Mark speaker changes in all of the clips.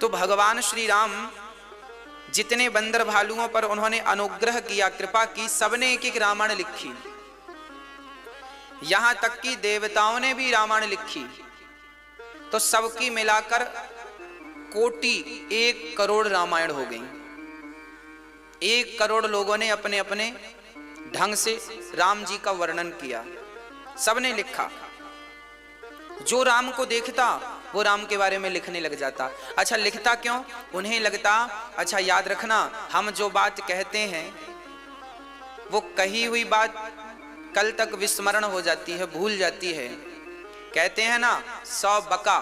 Speaker 1: तो भगवान श्री राम जितने बंदर भालुओं पर उन्होंने अनुग्रह किया, कृपा की, सबने एक एक रामायण लिखी। यहां तक कि देवताओं ने भी रामायण लिखी। तो सबकी मिलाकर कोटि 1 करोड़ रामायण हो गई। 1 करोड़ लोगों ने अपने अपने ढंग से राम जी का वर्णन किया, सबने लिखा। जो राम को देखता वो राम के बारे में लिखने लग जाता। अच्छा, लिखता क्यों? उन्हें लगता, अच्छा याद रखना, हम जो बात कहते हैं वो कही हुई बात कल तक विस्मरण हो जाती है, भूल जाती है। कहते हैं ना 100 बका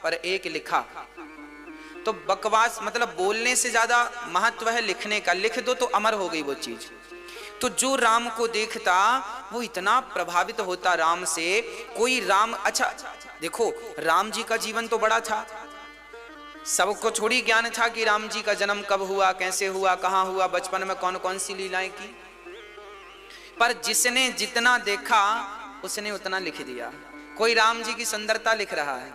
Speaker 1: पर 1 लिखा। तो बकवास मतलब बोलने से ज्यादा महत्व है लिखने का। लिख दो तो अमर हो गई वो चीज। तो जो राम को देखता वो इतना प्रभावित होता राम से। कोई राम, अच्छा देखो, राम जी का जीवन तो बड़ा था, सबको थोड़ी ज्ञान था कि राम जी का जन्म कब हुआ, कैसे हुआ, कहां हुआ, बचपन में कौन कौन सी लीलाएं की। पर जिसने जितना देखा उसने उतना लिख दिया। कोई राम जी की सुंदरता लिख रहा है,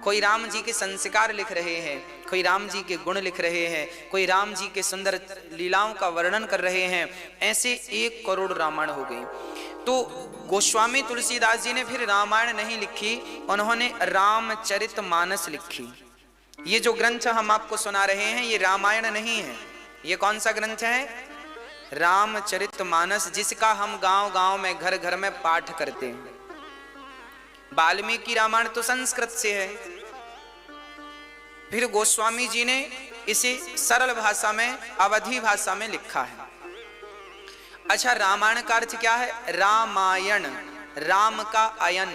Speaker 1: कोई राम जी के संस्कार लिख रहे हैं, कोई राम जी के गुण लिख रहे हैं, कोई राम जी के सुंदर लीलाओं का वर्णन कर रहे हैं। ऐसे 1 करोड़ रामायण हो गई। तो गोस्वामी तुलसीदास जी ने फिर रामायण नहीं लिखी, उन्होंने रामचरितमानस लिखी। ये जो ग्रंथ हम आपको सुना रहे हैं ये रामायण नहीं है। ये कौन सा ग्रंथ है? रामचरितमानस, जिसका हम गांव गांव में, घर घर में पाठ करते हैं। वाल्मीकि रामायण तो संस्कृत से है, फिर गोस्वामी जी ने इसे सरल भाषा में, अवधी भाषा में लिखा है। अच्छा, रामायण का अर्थ क्या है? रामायण, राम का अयन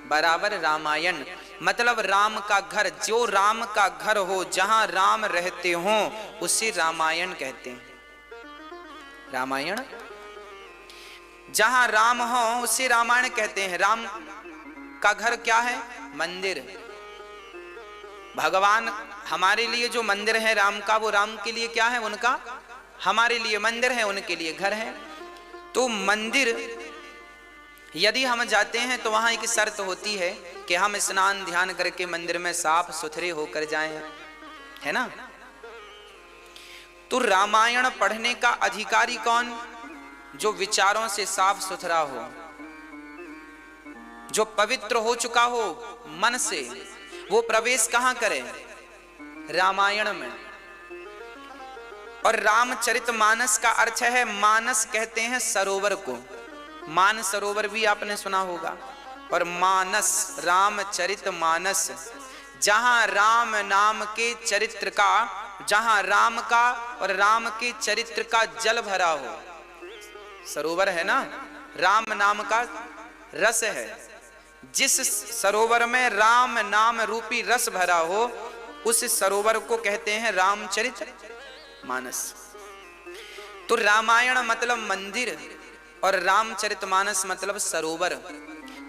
Speaker 1: बराबर रामायण, मतलब राम का घर। जो राम का घर हो, जहां राम रहते हो, उसे रामायण कहते हैं। रामायण जहां राम हो उसे रामायण कहते हैं। राम का घर क्या है? मंदिर। भगवान हमारे लिए जो मंदिर है राम का, वो राम के लिए क्या है? उनका, हमारे लिए मंदिर है, उनके लिए घर है। तो मंदिर यदि हम जाते हैं तो वहां एक शर्त होती है कि हम स्नान ध्यान करके मंदिर में साफ सुथरे होकर जाएं, है ना। तो रामायण पढ़ने का अधिकारी कौन? जो विचारों से साफ सुथरा हो, जो पवित्र हो चुका हो मन से। वो प्रवेश कहां करे? रामायण में। और रामचरितमानस का अर्थ है, मानस कहते हैं सरोवर को। मान सरोवर भी आपने सुना होगा। और मानस, रामचरितमानस, जहां राम नाम के चरित्र का, जहां राम का और राम के चरित्र का जल भरा हो। सरोवर है ना, राम नाम का रस है। जिस सरोवर में राम नाम रूपी रस भरा हो, उस सरोवर को कहते हैं रामचरितमानस। तो रामायण मतलब मंदिर और रामचरितमानस मतलब सरोवर।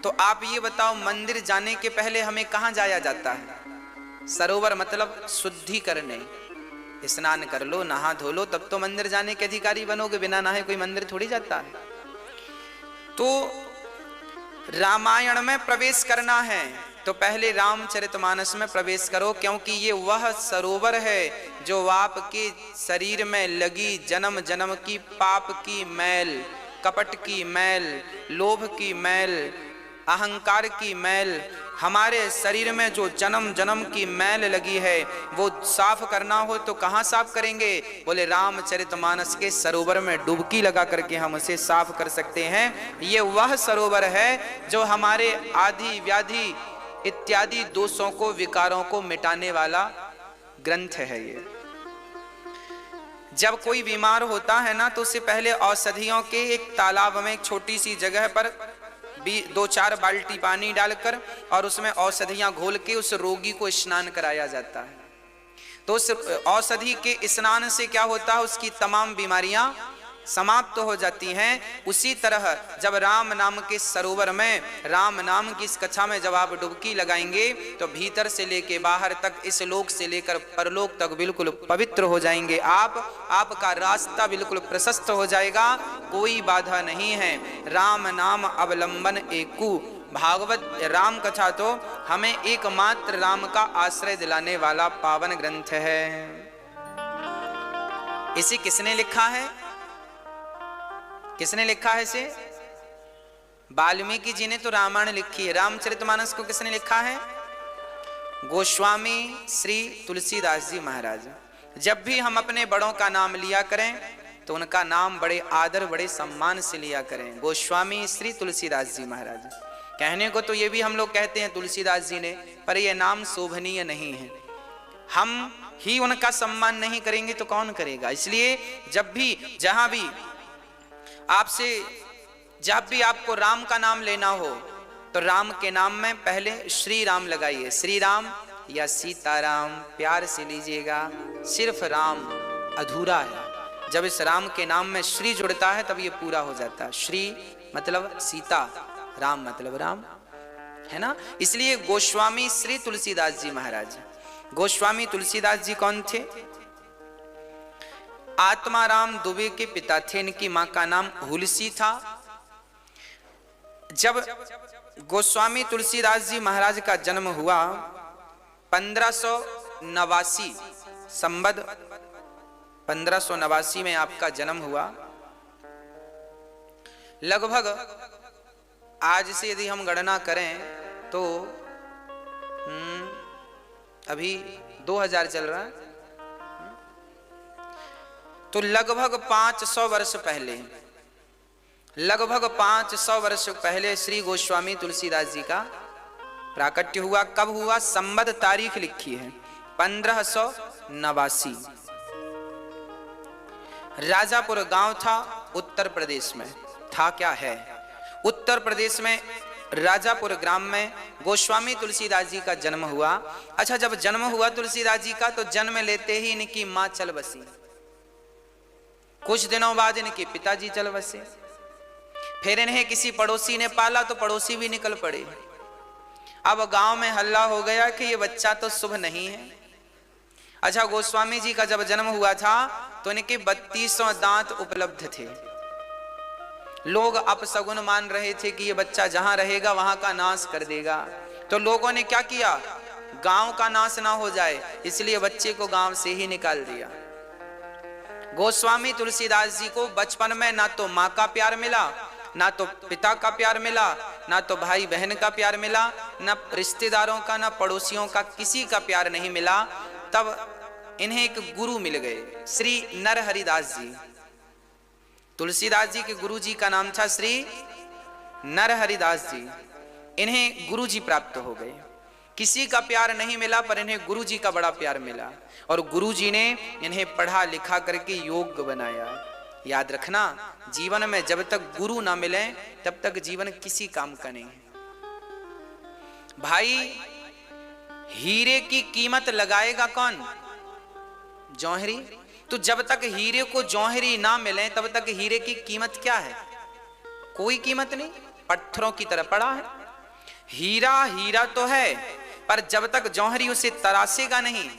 Speaker 1: तो आप ये बताओ, मंदिर जाने के पहले हमें कहां जाया जाता है? सरोवर, मतलब शुद्धि करने। स्नान कर लो, नहा धो लो, तब तो मंदिर जाने के अधिकारी बनोगे। बिना नहाए कोई मंदिर थोड़ी जाता है। तो रामायण में प्रवेश करना है तो पहले रामचरितमानस में प्रवेश करो, क्योंकि ये वह सरोवर है जो आपके शरीर में लगी जन्म जन्म की पाप की मैल, कपट की मैल, लोभ की मैल, अहंकार की मैल, हमारे शरीर में जो जन्म जन्म की मैल लगी है वो साफ करना हो तो कहाँ साफ करेंगे? बोले रामचरितमानस के सरोवर में डुबकी लगा करके हम उसे साफ कर सकते हैं। ये वह सरोवर है जो हमारे आदि व्याधि इत्यादि दोषों को, विकारों को मिटाने वाला ग्रंथ है। ये जब कोई बीमार होता है ना, तो उससे पहले औषधियों के एक तालाब में, एक छोटी सी जगह पर 2-4 बाल्टी पानी डालकर और उसमें औषधियां घोल के उस रोगी को स्नान कराया जाता है। तो उस औषधि के स्नान से क्या होता है? उसकी तमाम बीमारियां समाप्त हो जाती हैं। उसी तरह जब राम नाम के सरोवर में, राम नाम की इस कथा में जब आप डुबकी लगाएंगे तो भीतर से लेके बाहर तक, इस लोक से लेकर परलोक तक बिल्कुल पवित्र हो जाएंगे आपका रास्ता बिल्कुल प्रशस्त हो जाएगा, कोई बाधा नहीं है। राम नाम अवलंबन एकू। भागवत राम कथा तो हमें एकमात्र राम का आश्रय दिलाने वाला पावन ग्रंथ है। इसे किसने लिखा है? किसने लिखा है इसे? वाल्मीकि जी ने तो रामायण लिखी है। रामचरितमानस को किसने लिखा है? गोस्वामी श्री तुलसीदास जी महाराज। जब भी हम अपने बड़ों का नाम लिया करें तो उनका नाम बड़े आदर बड़े सम्मान से लिया करें। गोस्वामी श्री तुलसीदास जी महाराज। कहने को तो ये भी हम लोग कहते हैं तुलसीदास जी ने, पर यह नाम शोभनीय नहीं है। हम ही उनका सम्मान नहीं करेंगे तो कौन करेगा? इसलिए जब भी जहां भी आपसे जब भी आपको राम का नाम लेना हो तो राम के नाम में पहले श्री राम लगाइए। श्री राम या सीताराम प्यार से लीजिएगा। सिर्फ राम अधूरा है। जब इस राम के नाम में श्री जुड़ता है तब ये पूरा हो जाता है। श्री मतलब सीता, राम मतलब राम, है ना। इसलिए गोस्वामी श्री तुलसीदास जी महाराज। गोस्वामी तुलसीदास जी कौन थे? आत्माराम दुबे के पिता थे। इनकी मां का नाम हुलसी था। जब गोस्वामी तुलसीदास जी महाराज का जन्म हुआ 1589 संबत 1589 में आपका जन्म हुआ। लगभग आज से यदि हम गणना करें तो अभी 2000 चल रहा है, तो लगभग 500 वर्ष पहले, लगभग 500 वर्ष पहले श्री गोस्वामी तुलसीदास जी का प्राकट्य हुआ। कब हुआ? संबत तारीख लिखी है 1589। राजापुर गांव था उत्तर प्रदेश में। था क्या है? उत्तर प्रदेश में राजापुर ग्राम में गोस्वामी तुलसीदास जी का जन्म हुआ। अच्छा, जब जन्म हुआ तुलसीदास जी का तो जन्म लेते ही इनकी मां चल बसी। कुछ दिनों बाद इनके पिताजी चल बसे। फिर इन्हें किसी पड़ोसी ने पाला तो पड़ोसी भी निकल पड़े। अब गांव में हल्ला हो गया कि ये बच्चा तो शुभ नहीं है। अच्छा, गोस्वामी जी का जब जन्म हुआ था तो इनके 32 दांत उपलब्ध थे। लोग अपशगुन मान रहे थे कि ये बच्चा जहां रहेगा वहां का नाश कर देगा। तो लोगों ने क्या किया? गांव का नाश ना हो जाए इसलिए बच्चे को गांव से ही निकाल दिया। गोस्वामी तुलसीदास जी को बचपन में ना तो माँ का प्यार मिला, ना तो पिता का प्यार मिला, ना तो भाई बहन का प्यार मिला, ना रिश्तेदारों का, ना पड़ोसियों का, किसी का प्यार नहीं मिला। तब इन्हें एक गुरु मिल गए, श्री नरहरिदास जी। तुलसीदास जी के गुरु जी का नाम था श्री नरहरिदास जी। इन्हें गुरु जी प्राप्त हो गए। किसी का प्यार नहीं मिला पर इन्हें गुरु जी का बड़ा प्यार मिला और गुरु जी ने इन्हें पढ़ा लिखा करके योग्य बनाया। याद रखना, जीवन में जब तक गुरु ना मिले तब तक जीवन किसी काम का नहीं है। भाई, हीरे की कीमत लगाएगा कौन? जौहरी। तो जब तक हीरे को जौहरी ना मिले तब तक हीरे की कीमत क्या है? कोई कीमत नहीं, पत्थरों की तरह पड़ा है। हीरा हीरा तो है पर जब तक जौहरी उसे तरासेगा नहीं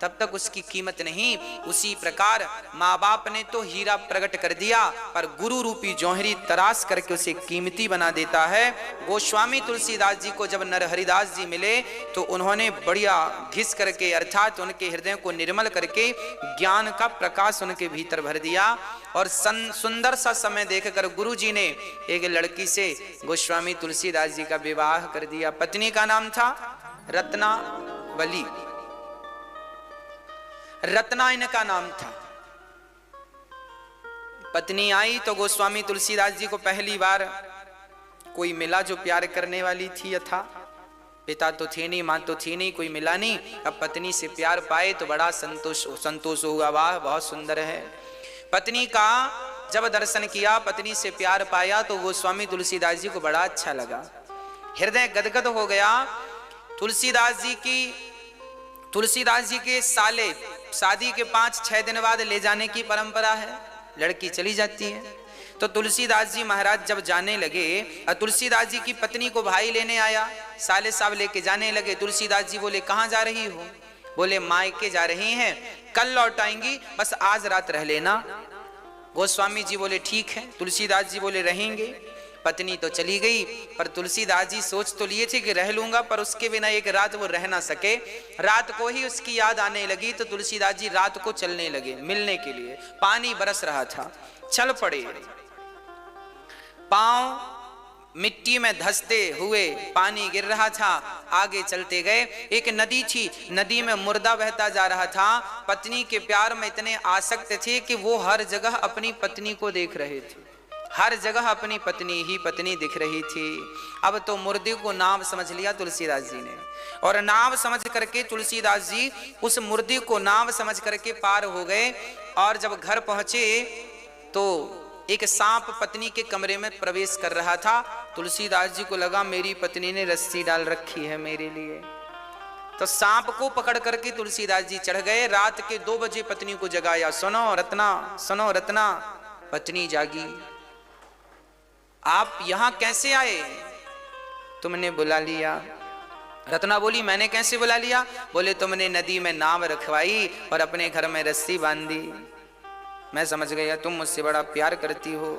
Speaker 1: तब तक उसकी कीमत नहीं। उसी प्रकार माँ बाप ने तो हीरा प्रकट कर दिया पर गुरु रूपी जौहरी तराश करके उसे कीमती बना देता है। गोस्वामी तुलसीदास जी को जब नरहरिदास जी मिले तो उन्होंने बढ़िया घिस करके अर्थात उनके हृदय को निर्मल करके ज्ञान का प्रकाश उनके भीतर भर दिया। और सुंदर सा समय देखकर गुरु जी ने एक लड़की से गोस्वामी तुलसीदास जी का विवाह कर दिया। पत्नी का नाम था रत्नावली। रत्ना इनका नाम था। पत्नी आई तो गोस्वामी तुलसीदास जी को पहली बार कोई मिला जो प्यार करने वाली थी। यथा पिता तो थे नहीं, मां तो थी नहीं, कोई मिला नहीं। अब पत्नी से प्यार पाए तो बड़ा संतोष हुआ। वाह, बहुत सुंदर है। पत्नी का जब दर्शन किया, पत्नी से प्यार पाया तो गोस्वामी तुलसीदास जी को बड़ा अच्छा लगा। हृदय गदगद हो गया। तुलसीदास जी के साले शादी के 5-6 दिन बाद ले जाने की परंपरा है। लड़की चली जाती है तो तुलसीदास जी महाराज जब जाने लगे, तुलसीदास जी की पत्नी को भाई लेने आया, साले साहब लेके जाने लगे। तुलसीदास जी बोले, कहाँ जा रही हो? बोले, मायके जा रही हैं, कल लौट आएंगी, बस आज रात रह लेना। गोस्वामी जी बोले, ठीक है। तुलसीदास जी बोले, रहेंगे। पत्नी तो चली गई, पर तुलसीदास जी सोच तो लिए थे कि रह लूंगा, पर उसके बिना एक रात वो रह ना सके। रात को ही उसकी याद आने लगी तो तुलसीदास जी रात को चलने लगे मिलने के लिए। पानी बरस रहा था, चल पड़े। पांव मिट्टी में धंसते हुए पानी गिर रहा था, आगे चलते गए। एक नदी थी, नदी में मुर्दा बहता जा रहा था। पत्नी के प्यार में इतने आसक्त थे कि वो हर जगह अपनी पत्नी को देख रहे थे, हर जगह अपनी पत्नी ही पत्नी दिख रही थी। अब तो मुर्दे को नाव समझ लिया तुलसीदास जी ने, और नाव समझ करके तुलसीदास जी उस मुर्दे को नाव समझ करके पार हो गए। और जब घर पहुंचे तो एक सांप पत्नी के कमरे में प्रवेश कर रहा था। तुलसीदास जी को लगा मेरी पत्नी ने रस्सी डाल रखी है मेरे लिए, तो सांप को पकड़ करके तुलसीदास जी चढ़ गए। रात के 2 बजे पत्नी को जगाया, सुनो रत्ना, सुनो रत्ना। पत्नी जागी, आप यहां कैसे आए? तुमने बुला लिया। रत्ना बोली, मैंने कैसे बुला लिया? बोले, तुमने नदी में नाव रखवाई और अपने घर में रस्सी बांधी। मैं समझ गया तुम मुझसे बड़ा प्यार करती हो।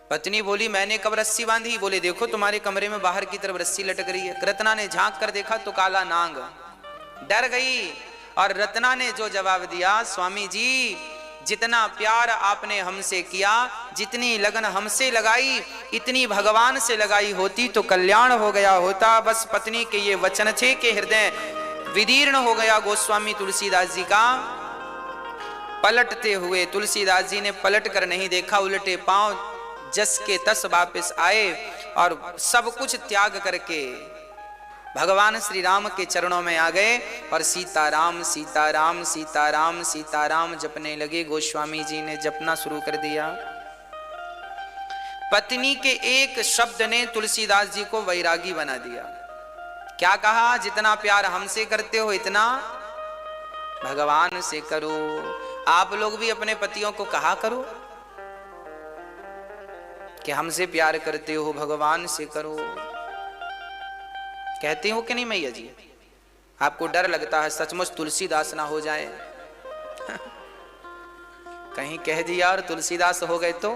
Speaker 1: पत्नी बोली, मैंने कब रस्सी बांधी? बोले, देखो तुम्हारे कमरे में बाहर की तरफ रस्सी लटक रही है। रत्ना ने झांक कर देखा तो काला नाग। डर गई और रत्ना ने जो जवाब दिया, स्वामी जी जितना प्यार आपने हमसे किया, जितनी लगन हमसे लगाई, इतनी भगवान से लगाई होती तो कल्याण हो गया होता। बस पत्नी के ये वचन थे कि हृदय विदीर्ण हो गया गोस्वामी तुलसीदास जी का। पलटते हुए तुलसीदास जी ने पलट कर नहीं देखा, उल्टे पांव जस के तस वापस आए और सब कुछ त्याग करके भगवान श्री राम के चरणों में आ गए और सीताराम सीताराम सीताराम सीताराम जपने लगे। गोस्वामी जी ने जपना शुरू कर दिया। पत्नी के एक शब्द ने तुलसीदास जी को वैरागी बना दिया। क्या कहा? जितना प्यार हमसे करते हो इतना भगवान से करो। आप लोग भी अपने पतियों को कहा करो कि हमसे प्यार करते हो, भगवान से करो। कहते हो कि नहीं मैया जी? आपको डर लगता है सचमुच तुलसीदास ना हो जाए कहीं कह दिया और तुलसीदास हो गए तो,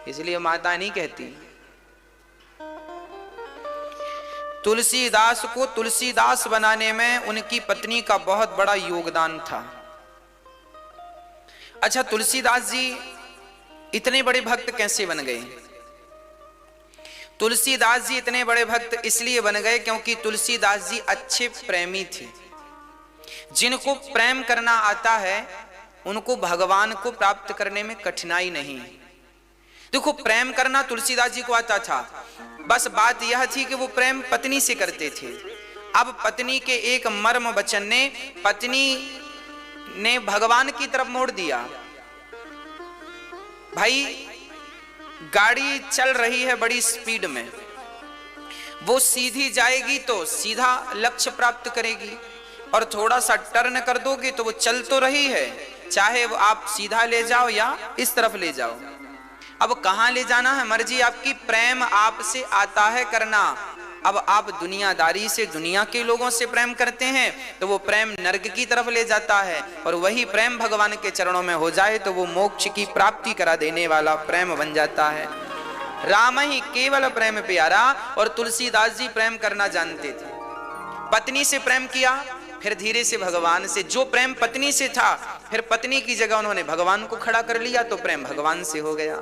Speaker 1: इसलिए माता नहीं कहती। तुलसीदास को तुलसीदास बनाने में उनकी पत्नी का बहुत बड़ा योगदान था। अच्छा, तुलसीदास जी इतने बड़े भक्त कैसे बन गए? तुलसीदास जी इतने बड़े भक्त इसलिए बन गए क्योंकि तुलसीदास जी अच्छे प्रेमी थे। जिनको प्रेम करना आता है उनको भगवान को प्राप्त करने में कठिनाई नहीं। देखो, प्रेम करना तुलसीदास जी को आता था, बस बात यह थी कि वो प्रेम पत्नी से करते थे। अब पत्नी के एक मर्म वचन ने पत्नी ने भगवान की तरफ मोड़ दिया। भाई, गाड़ी चल रही है बड़ी स्पीड में, वो सीधी जाएगी तो सीधा लक्ष्य प्राप्त करेगी, और थोड़ा सा टर्न कर दोगे तो वो चल तो रही है, चाहे वो आप सीधा ले जाओ या इस तरफ ले जाओ। अब कहां ले जाना है मर्जी आपकी। प्रेम आपसे आता है करना। अब आप दुनियादारी से, दुनिया के लोगों से प्रेम करते हैं तो वो प्रेम नरक की तरफ ले जाता है, और वही प्रेम भगवान के चरणों में हो जाए तो वो मोक्ष की प्राप्ति करा देने वाला प्रेम बन जाता है। राम ही केवल प्रेम प्यारा, और तुलसीदास जी प्रेम करना जानते थे। पत्नी से प्रेम किया, फिर धीरे से भगवान से। जो प्रेम पत्नी से था, फिर पत्नी की जगह उन्होंने भगवान को खड़ा कर लिया तो प्रेम भगवान से हो गया।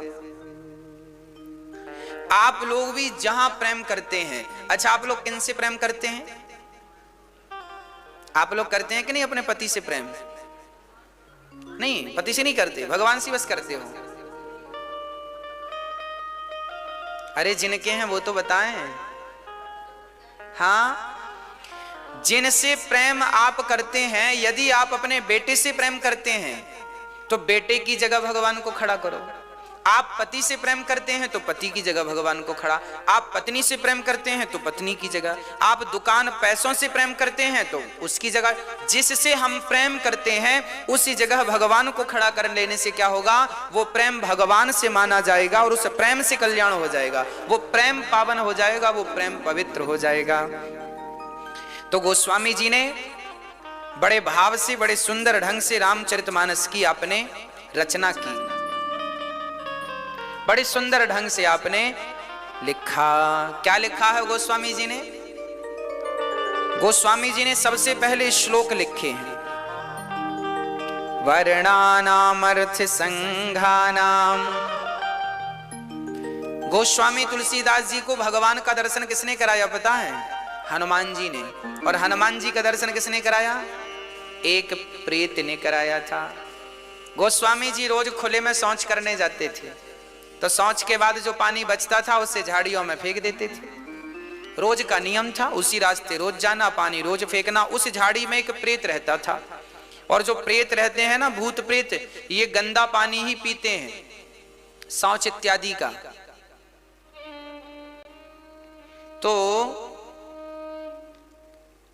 Speaker 1: आप लोग भी जहां प्रेम करते हैं, अच्छा आप लोग किन से प्रेम करते हैं? आप लोग करते हैं कि नहीं अपने पति से प्रेम? नहीं, पति से नहीं करते, भगवान से बस करते हो। अरे जिनके हैं वो तो बताएं। हाँ, जिनसे प्रेम आप करते हैं, यदि आप अपने बेटे से प्रेम करते हैं तो बेटे की जगह भगवान को खड़ा करो। आप पति से प्रेम करते हैं तो पति की जगह भगवान को खड़ा। आप पत्नी से प्रेम करते हैं तो पत्नी की जगह। आप दुकान पैसों से प्रेम करते हैं तो उसकी जगह। जिससे हम प्रेम करते हैं उसी जगह भगवान को खड़ा कर लेने से क्या होगा? वो प्रेम भगवान से माना जाएगा और उस प्रेम से कल्याण हो जाएगा। वो प्रेम पावन हो जाएगा, वो प्रेम पवित्र हो जाएगा। तो गोस्वामी जी ने बड़े भाव से, बड़े सुंदर ढंग से रामचरितमानस की आपने रचना की। बड़े सुंदर ढंग से आपने लिखा। क्या लिखा है गोस्वामी जी ने? गोस्वामी जी ने सबसे पहले श्लोक लिखे हैं, वर्णानाम अर्थ संघानाम। गोस्वामी तुलसीदास जी को भगवान का दर्शन किसने कराया पता है? हनुमान जी ने। और हनुमान जी का दर्शन किसने कराया? एक प्रेत ने कराया था। गोस्वामी जी रोज खुले में शौच करने जाते थे, तो शौच के बाद जो पानी बचता था उससे झाड़ियों में फेंक देते थे। रोज का नियम था, उसी रास्ते रोज जाना, पानी रोज फेंकना। उस झाड़ी में एक प्रेत रहता था, और जो प्रेत रहते हैं ना, भूत प्रेत, ये गंदा पानी ही पीते हैं, शौच इत्यादि का। तो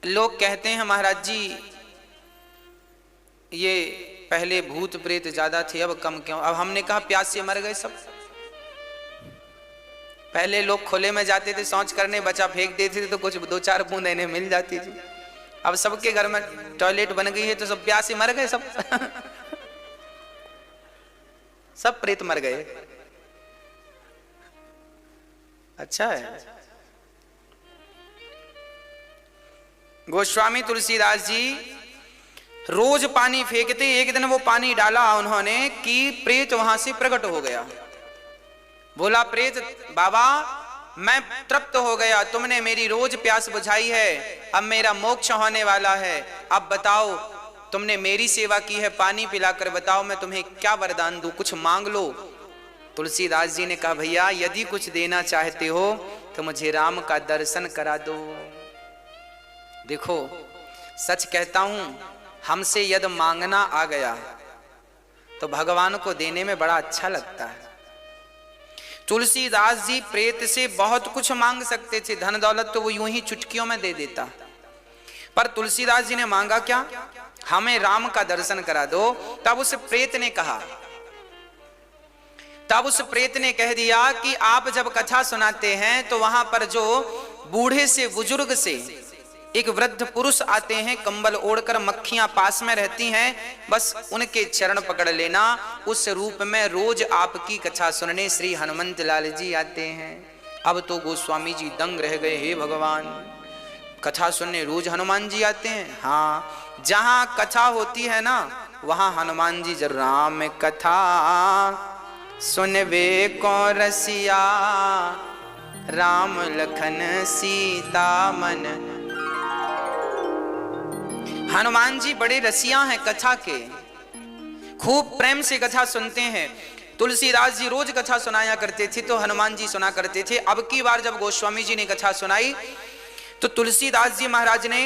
Speaker 1: लोग कहते हैं महाराज जी ये पहले भूत प्रेत ज्यादा थे, अब कम क्यों? अब हमने कहा प्यास से मर गए सब। पहले लोग खुले में जाते थे शौच करने, बचा फेंक देते थे तो कुछ 2-4 बूंद इन्हें मिल जाती थी। अब सबके घर में टॉयलेट बन गई है तो सब प्यास से मर गए सब। सब प्रेत मर गए। अच्छा है। गोस्वामी तुलसीदास जी रोज पानी फेंकते। एक दिन वो पानी डाला उन्होंने कि प्रेत वहां से प्रकट हो गया। बोला प्रेत, बाबा मैं तृप्त हो गया, तुमने मेरी रोज प्यास बुझाई है, अब मेरा मोक्ष होने वाला है। अब बताओ, तुमने मेरी सेवा की है, पानी पिलाकर बताओ मैं तुम्हें क्या वरदान दूं, कुछ मांग लो। तुलसीदास जी ने कहा भैया यदि कुछ देना चाहते हो तो मुझे राम का दर्शन करा दो। देखो सच कहता हूं, हमसे यदि मांगना आ गया तो भगवान को देने में बड़ा अच्छा लगता है। तुलसीदास जी प्रेत से बहुत कुछ मांग सकते थे, धन दौलत तो वो यूं ही चुटकियों में दे देता, पर तुलसीदास जी ने मांगा क्या? हमें राम का दर्शन करा दो। तब उस प्रेत ने कह दिया कि आप जब कथा सुनाते हैं तो वहां पर जो बूढ़े से बुजुर्ग से एक वृद्ध पुरुष आते हैं, कंबल ओढ़कर, मक्खियां पास में रहती हैं, बस उनके चरण पकड़ लेना। उस रूप में रोज आपकी कथा सुनने श्री हनुमंत लाल जी आते हैं। अब तो गोस्वामी जी दंग रह गए, हे भगवान, कथा सुनने रोज हनुमान जी आते हैं? हाँ, जहां कथा होती है ना वहां हनुमान जी जरूर। राम कथा सुनवे को रसिया, राम लखन सीता मन। हनुमान जी बड़े रसिया हैं कथा के, खूब प्रेम से कथा सुनते हैं। तुलसीदास जी रोज कथा सुनाया करते थे तो हनुमान जी सुना करते थे। अब की बार जब गोस्वामी जी ने कथा सुनाई तो तुलसीदास जी महाराज ने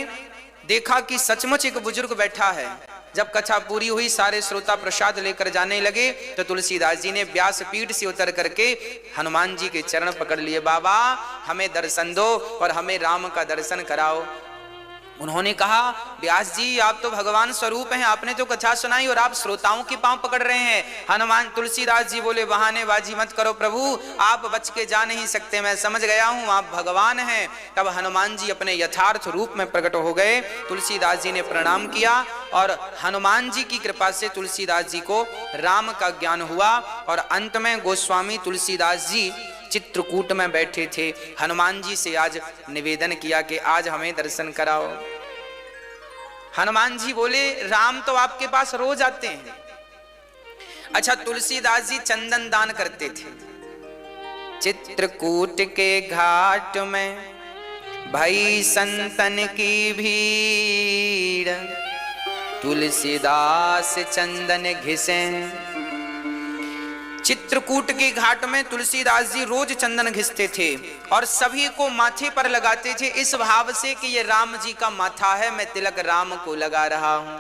Speaker 1: देखा कि सचमुच एक बुजुर्ग बैठा है। जब कथा पूरी हुई, सारे श्रोता प्रसाद लेकर जाने लगे तो तुलसीदास जी ने व्यास पीठ से उतर करके हनुमान जी के चरण पकड़ लिए। बाबा हमें दर्शन दो और हमें राम का दर्शन कराओ। उन्होंने कहा व्यास जी आप तो भगवान स्वरूप हैं, आपने तो कथा सुनाई और आप श्रोताओं के पांव पकड़ रहे हैं। हनुमान तुलसीदास जी बोले बहानेबाजी मत करो प्रभु, आप बच के जा नहीं सकते, मैं समझ गया हूं आप भगवान हैं। तब हनुमान जी अपने यथार्थ रूप में प्रकट हो गए। तुलसीदास जी ने प्रणाम किया और हनुमान जी की कृपा से तुलसीदास जी को राम का ज्ञान हुआ। और अंत में गोस्वामी तुलसीदास जी चित्रकूट में बैठे थे, हनुमान जी से आज निवेदन किया कि आज हमें दर्शन कराओ। हनुमान जी बोले राम तो आपके पास रोज आते हैं। अच्छा, तुलसीदास जी चंदन दान करते थे। चित्रकूट के घाट में भई संतन की भीड़, तुलसीदास चंदन घिसे। चित्रकूट के घाट में तुलसीदास जी रोज चंदन घिसते थे और सभी को माथे पर लगाते थे इस भाव से कि ये राम जी का माथा है, मैं तिलक राम को लगा रहा हूं।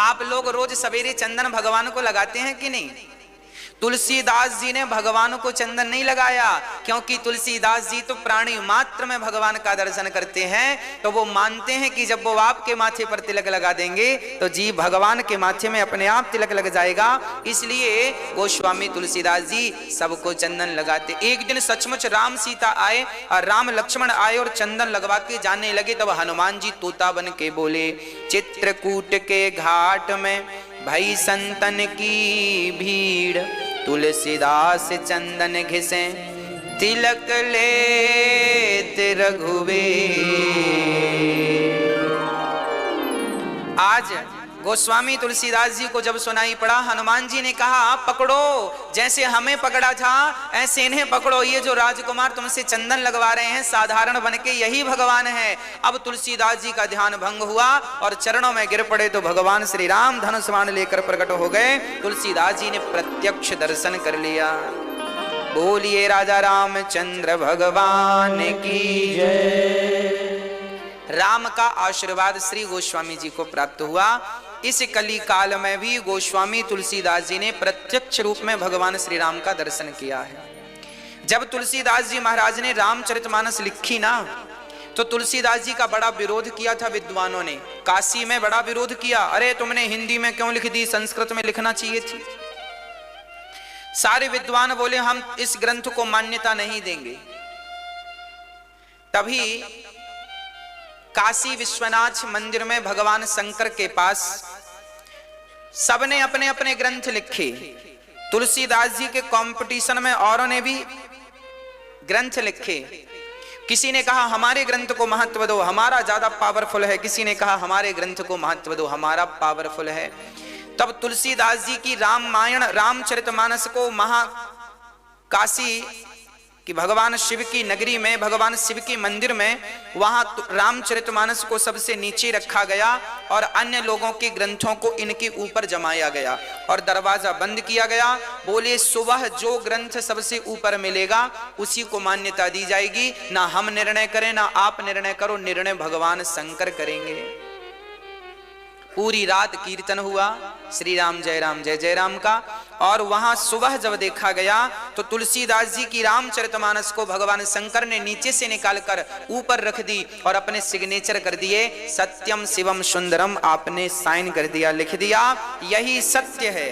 Speaker 1: आप लोग रोज सवेरे चंदन भगवान को लगाते हैं कि नहीं? तुलसीदास जी ने भगवान को चंदन नहीं लगाया, क्योंकि तुलसीदास जी तो प्राणी मात्र में भगवान का दर्शन करते हैं। तो वो मानते हैं कि जब वो आपके माथे पर तिलक लगा देंगे तो जी भगवान के माथे में अपने आप तिलक लग जाएगा। इसलिए गोस्वामी तुलसीदास जी सबको चंदन लगाते। एक दिन सचमुच राम सीता आए और राम लक्ष्मण आए और चंदन लगवा के जाने लगे। तब हनुमान जी तोता बन के बोले, चित्रकूट के घाट में भई संतन की भीड़, तुलसीदास चंदन घिसे तिलक लेत रघुवीर। आज गोस्वामी तुलसीदास जी को जब सुनाई पड़ा, हनुमान जी ने कहा आप पकड़ो, जैसे हमें पकड़ा था ऐसे इन्हें पकड़ो। ये जो राजकुमार तुमसे चंदन लगवा रहे हैं साधारण बनके, यही भगवान है। अब तुलसीदास जी का ध्यान भंग हुआ और चरणों में गिर पड़े तो भगवान श्री राम धनुष बाण लेकर प्रकट हो गए। तुलसीदास जी ने प्रत्यक्ष दर्शन कर लिया। बोलिए राजा रामचंद्र भगवान की जय। राम का आशीर्वाद श्री गोस्वामी जी को प्राप्त हुआ। इस कली काल में भी गोस्वामी तुलसीदास जी ने प्रत्यक्ष रूप में भगवान श्री राम का दर्शन किया है। जब तुलसीदास जी महाराज ने रामचरितमानस लिखी ना, तो तुलसीदास जी का बड़ा विरोध किया था विद्वानों ने। काशी में बड़ा विरोध किया, अरे तुमने हिंदी में क्यों लिख दी, संस्कृत में लिखना चाहिए थी। सारे विद्वान बोले हम इस ग्रंथ को मान्यता नहीं देंगे। तभी काशी विश्वनाथ मंदिर में भगवान शंकर के पास सबने अपने अपने ग्रंथ लिखे। तुलसीदास जी के कंपटीशन में औरों ने भी ग्रंथ लिखे। किसी ने कहा हमारे ग्रंथ को महत्व दो, हमारा ज्यादा पावरफुल है। किसी ने कहा हमारे ग्रंथ को महत्व दो, हमारा पावरफुल है। तब तुलसीदास जी की रामायण रामचरितमानस को महाकाशी कि भगवान शिव की नगरी में, भगवान शिव के मंदिर में, वहां रामचरितमानस को सबसे नीचे रखा गया और अन्य लोगों के ग्रंथों को इनके ऊपर जमाया गया और दरवाजा बंद किया गया। बोले सुबह जो ग्रंथ सबसे ऊपर मिलेगा उसी को मान्यता दी जाएगी। ना हम निर्णय करें ना आप निर्णय करो, निर्णय भगवान शंकर करेंगे। पूरी रात कीर्तन हुआ श्री राम जय जय राम का। और वहां सुबह जब देखा गया तो तुलसीदास जी की रामचरितमानस को भगवान शंकर ने नीचे से निकालकर ऊपर रख दी और अपने सिग्नेचर कर दिए। सत्यम शिवम सुंदरम आपने साइन कर दिया, लिख दिया यही सत्य है,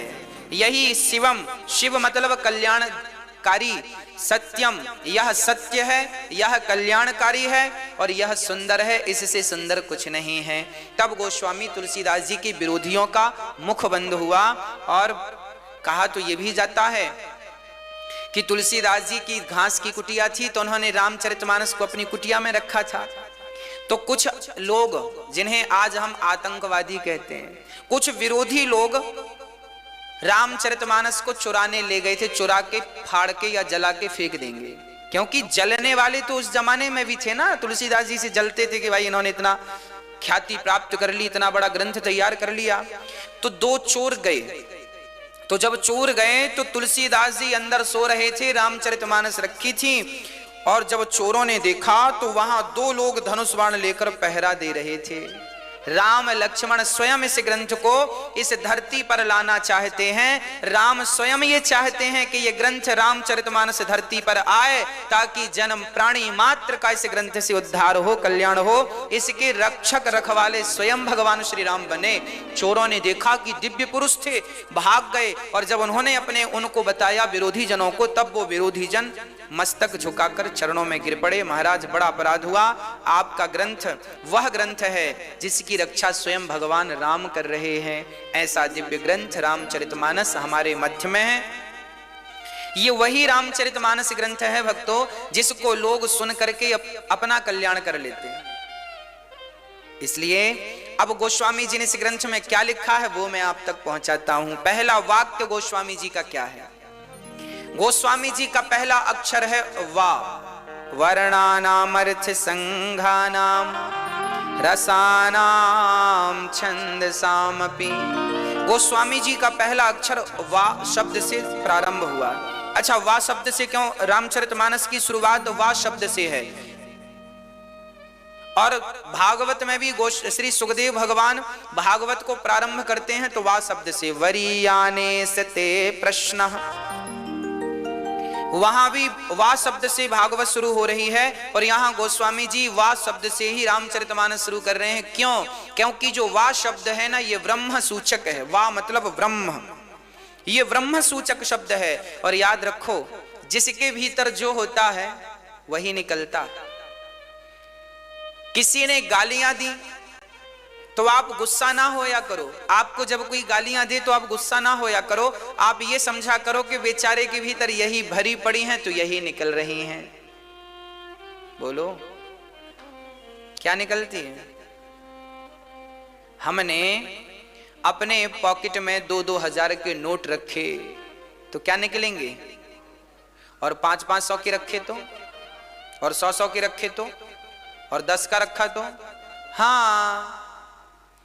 Speaker 1: यही शिवम, शिव मतलब कल्याणकारी, सत्यम यह सत्य है, यह कल्याणकारी है और यह सुंदर है, इससे सुंदर कुछ नहीं है। तब गोस्वामी तुलसीदास जी के विरोधियों का मुख बंद हुआ और कहा तो ये भी जाता है कि तुलसीदास जी की घास की कुटिया थी तो उन्होंने रामचरितमानस को अपनी कुटिया में रखा था। तो कुछ लोग जिन्हें आज हम आतंकवादी कहते हैं, कुछ विरोधी लोग रामचरितमानस को चुराने ले गए थे। चुरा के फाड़ के या जला के फेंक देंगे, क्योंकि जलने वाले तो उस जमाने में भी थे ना। तुलसीदास जी से जलते थे कि भाई इन्होंने इतना ख्याति प्राप्त कर ली, इतना बड़ा ग्रंथ तैयार कर लिया। तो दो चोर गए। तो जब चोर गए तो तुलसीदास जी अंदर सो रहे थे, रामचरितमानस रखी थी, और जब चोरों ने देखा तो वहां दो लोग धनुष बाण लेकर पहरा दे रहे थे। राम लक्ष्मण स्वयं इस ग्रंथ को इस धरती पर लाना चाहते हैं। राम स्वयं ये चाहते हैं कि ये ग्रंथ रामचरितमानस धरती पर आए ताकि जन्म प्राणी मात्र का इस ग्रंथ से उद्धार हो, कल्याण हो। इसके रक्षक रखवाले स्वयं भगवान श्री राम बने। चोरों ने देखा कि दिव्य पुरुष थे, भाग गए, और जब उन्होंने अपने उनको बताया विरोधी जनों को, तब वो विरोधी जन मस्तक झुकाकर चरणों में गिर पड़े। महाराज बड़ा अपराध हुआ, आपका ग्रंथ वह ग्रंथ है जिसकी रक्षा स्वयं भगवान राम कर रहे हैं। ऐसा दिव्य ग्रंथ रामचरितमानस हमारे मध्य में है। ये वही रामचरितमानस ग्रंथ है भक्तों, जिसको लोग सुन करके अपना कल्याण कर लेते हैं। इसलिए अब गोस्वामी जी ने इस ग्रंथ में क्या लिखा है वो मैं आप तक पहुंचाता हूं। पहला वाक्य गोस्वामी जी का क्या है? गोस्वामी जी का पहला अक्षर है वा। वर्णानाम अर्थ संघानाम रसानाम छंदसामपि। गोस्वामी जी का पहला अक्षर वा शब्द से प्रारंभ हुआ। अच्छा, वा शब्द से क्यों? रामचरितमानस की शुरुआत वा शब्द से है। और भागवत में भी श्री सुखदेव भगवान भागवत को प्रारंभ करते हैं तो वा शब्द से। वरीयाने सते प्रश्न, वहां भी वा शब्द से भागवत शुरू हो रही है, और यहां गोस्वामी जी वा शब्द से ही रामचरितमानस शुरू कर रहे हैं। क्यों? क्योंकि जो वा शब्द है ना, ये ब्रह्म सूचक है। वा मतलब ब्रह्म, ये ब्रह्म सूचक शब्द है। और याद रखो, जिसके भीतर जो होता है वही निकलता। किसी ने गालियां दी, तो आप गुस्सा ना होया करो। आपको जब कोई गालियां दे तो आप गुस्सा ना होया करो। आप ये समझा करो कि बेचारे के भीतर यही भरी पड़ी हैं तो यही निकल रही हैं। बोलो क्या निकलती है? हमने अपने पॉकेट में 2-2 हजार के नोट रखे तो क्या निकलेंगे? और 500-500 के रखे तो, और 100-100 के रखे तो, और 10 का रखा तो। हाँ,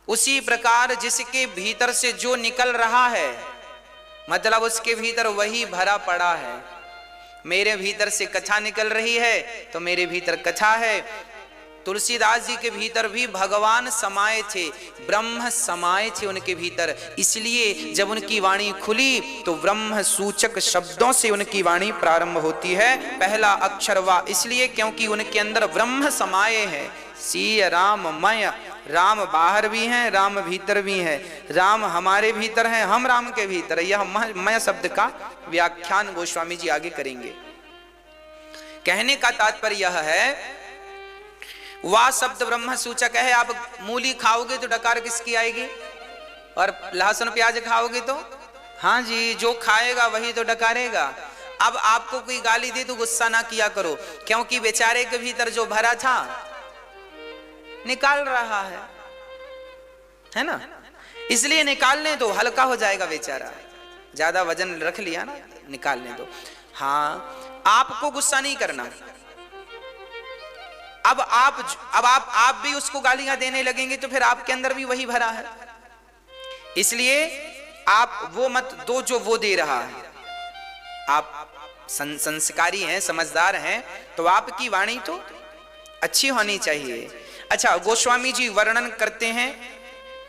Speaker 1: उसी प्रकार जिसके भीतर से जो निकल रहा है मतलब उसके भीतर वही भरा पड़ा है। मेरे भीतर से कथा निकल रही है तो मेरे भीतर कथा है। तुलसीदास जी के भीतर भी भगवान समाये थे, ब्रह्म समाये थे उनके भीतर। इसलिए जब उनकी वाणी खुली तो ब्रह्म सूचक शब्दों से उनकी वाणी प्रारंभ होती है। पहला अक्षर वा, इसलिए क्योंकि उनके अंदर ब्रह्म समाये है। सी राममय, राम बाहर भी हैं, राम भीतर भी हैं। राम हमारे भीतर हैं, हम राम के भीतर। यह मय शब्द का व्याख्यान गोस्वामी जी आगे करेंगे। कहने का तात्पर्य यह है, वाह शब्द ब्रह्म सूचक है। आप मूली खाओगे तो डकार किसकी आएगी? और लहसुन प्याज खाओगे तो हाँ जी, जो खाएगा वही तो डकारेगा। अब आपको कोई गाली दे तो गुस्सा ना किया करो, क्योंकि बेचारे के भीतर जो भरा था निकाल रहा है ना। इसलिए निकालने दो, हल्का हो जाएगा बेचारा। ज्यादा वजन रख लिया ना, निकालने दो। हाँ, आपको गुस्सा नहीं करना। अब आप भी उसको गालियां देने लगेंगे तो फिर आपके अंदर भी वही भरा है। इसलिए आप वो मत दो जो वो दे रहा है। आप संस्कारी हैं, समझदार हैं, तो आपकी वाणी तो अच्छी होनी चाहिए। अच्छा, गोस्वामी जी वर्णन करते हैं,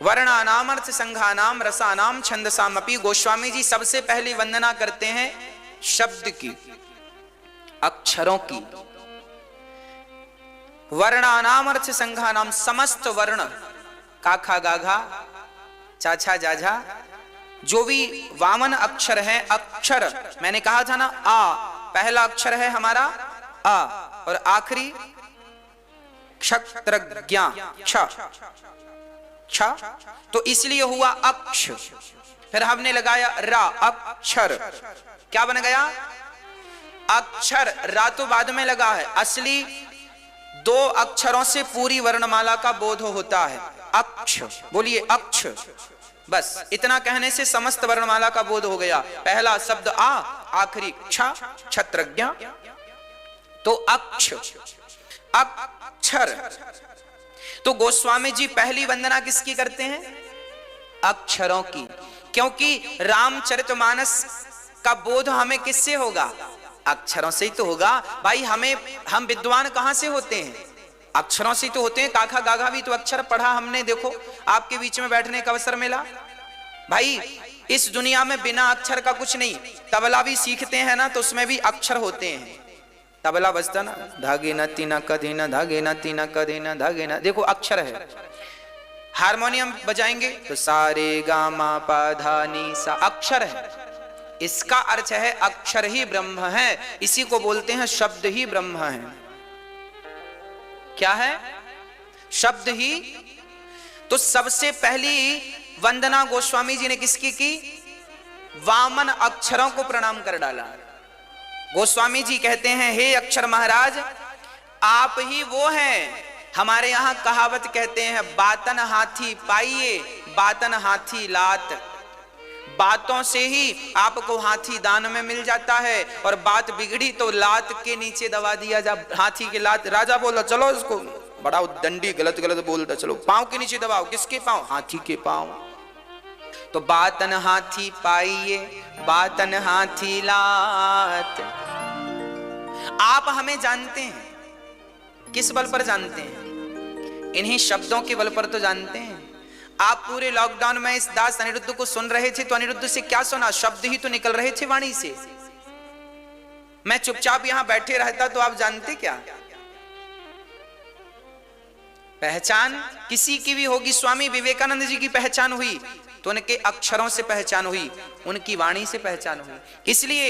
Speaker 1: वर्णानाम अर्थ संघानाम रसानाम छंदसामपि। गोस्वामी जी सबसे पहली वंदना करते हैं शब्द की, अक्षरों की। वर्णानाम अर्थ संघानाम, समस्त वर्ण, काखा गाघा चाछा जाझा, जो भी वामन अक्षर है। अक्षर मैंने कहा था ना, आ पहला अक्षर है हमारा आ, और आखिरी क्षत्रज्ञा क्ष, तो इसलिए हुआ अक्ष। फिर हमने लगाया रा, अक्षर, क्या बन गया? अक्षर। रा तो बाद में लगा है। असली 2 अक्षरों से पूरी वर्णमाला का बोध होता है। अक्ष, बोलिए अक्ष। बस इतना कहने से समस्त वर्णमाला का बोध हो गया। पहला शब्द आ, आखिरी क्ष, क्षत्रज्ञ, तो अक्ष, अक्षर। तो गोस्वामी जी पहली वंदना किसकी करते हैं? अक्षरों की। क्योंकि रामचरितमानस का बोध हमें किससे होगा? अक्षरों से ही तो होगा भाई। हम विद्वान कहां से होते हैं? अक्षरों से तो होते हैं। काखा गाघा भी तो अक्षर पढ़ा हमने। देखो, आपके बीच में बैठने का अवसर मिला। भाई इस दुनिया में बिना अक्षर का कुछ नहीं। तबला भी सीखते हैं ना, तो उसमें भी अक्षर होते हैं। तबला बजता ना, धागे न तीना कधे न, धागे न तीना कधे न, धागे न, देखो अक्षर है। हारमोनियम बजाएंगे तो सारे गा मा पा धा नी सा, अक्षर है। इसका अर्थ है अक्षर ही ब्रह्म है। इसी को बोलते हैं शब्द ही ब्रह्म है। क्या है? शब्द ही। तो सबसे पहली वंदना गोस्वामी जी ने किसकी की? वामन अक्षरों को प्रणाम कर डाला। गोस्वामी जी कहते हैं, हे अक्षर महाराज, आप ही वो हैं। हमारे यहां कहावत कहते हैं, बातन हाथी पाइए, बातन हाथी लात। बातों से ही आपको हाथी दान में मिल जाता है, और बात बिगड़ी तो लात के नीचे दबा दिया जा। हाथी के लात, राजा बोला चलो इसको, बड़ा दंडी गलत गलत बोलता, चलो पांव के नीचे दबाओ। किसके पांव? हाथी के पांव। तो बातन हाथी पाइए, बातन हाथी लात। आप हमें जानते हैं, किस बल पर जानते हैं? इन्हीं शब्दों के बल पर तो जानते हैं। आप पूरे लॉकडाउन में इस दास अनिरुद्ध को सुन रहे थे, तो अनिरुद्ध से क्या सुना? शब्द ही तो निकल रहे थे वाणी से। मैं चुपचाप यहां बैठे रहता तो आप जानते क्या? पहचान किसी की भी होगी। स्वामी विवेकानंद जी की पहचान हुई तो उनके अक्षरों से पहचान हुई, उनकी वाणी से पहचान हुई। इसलिए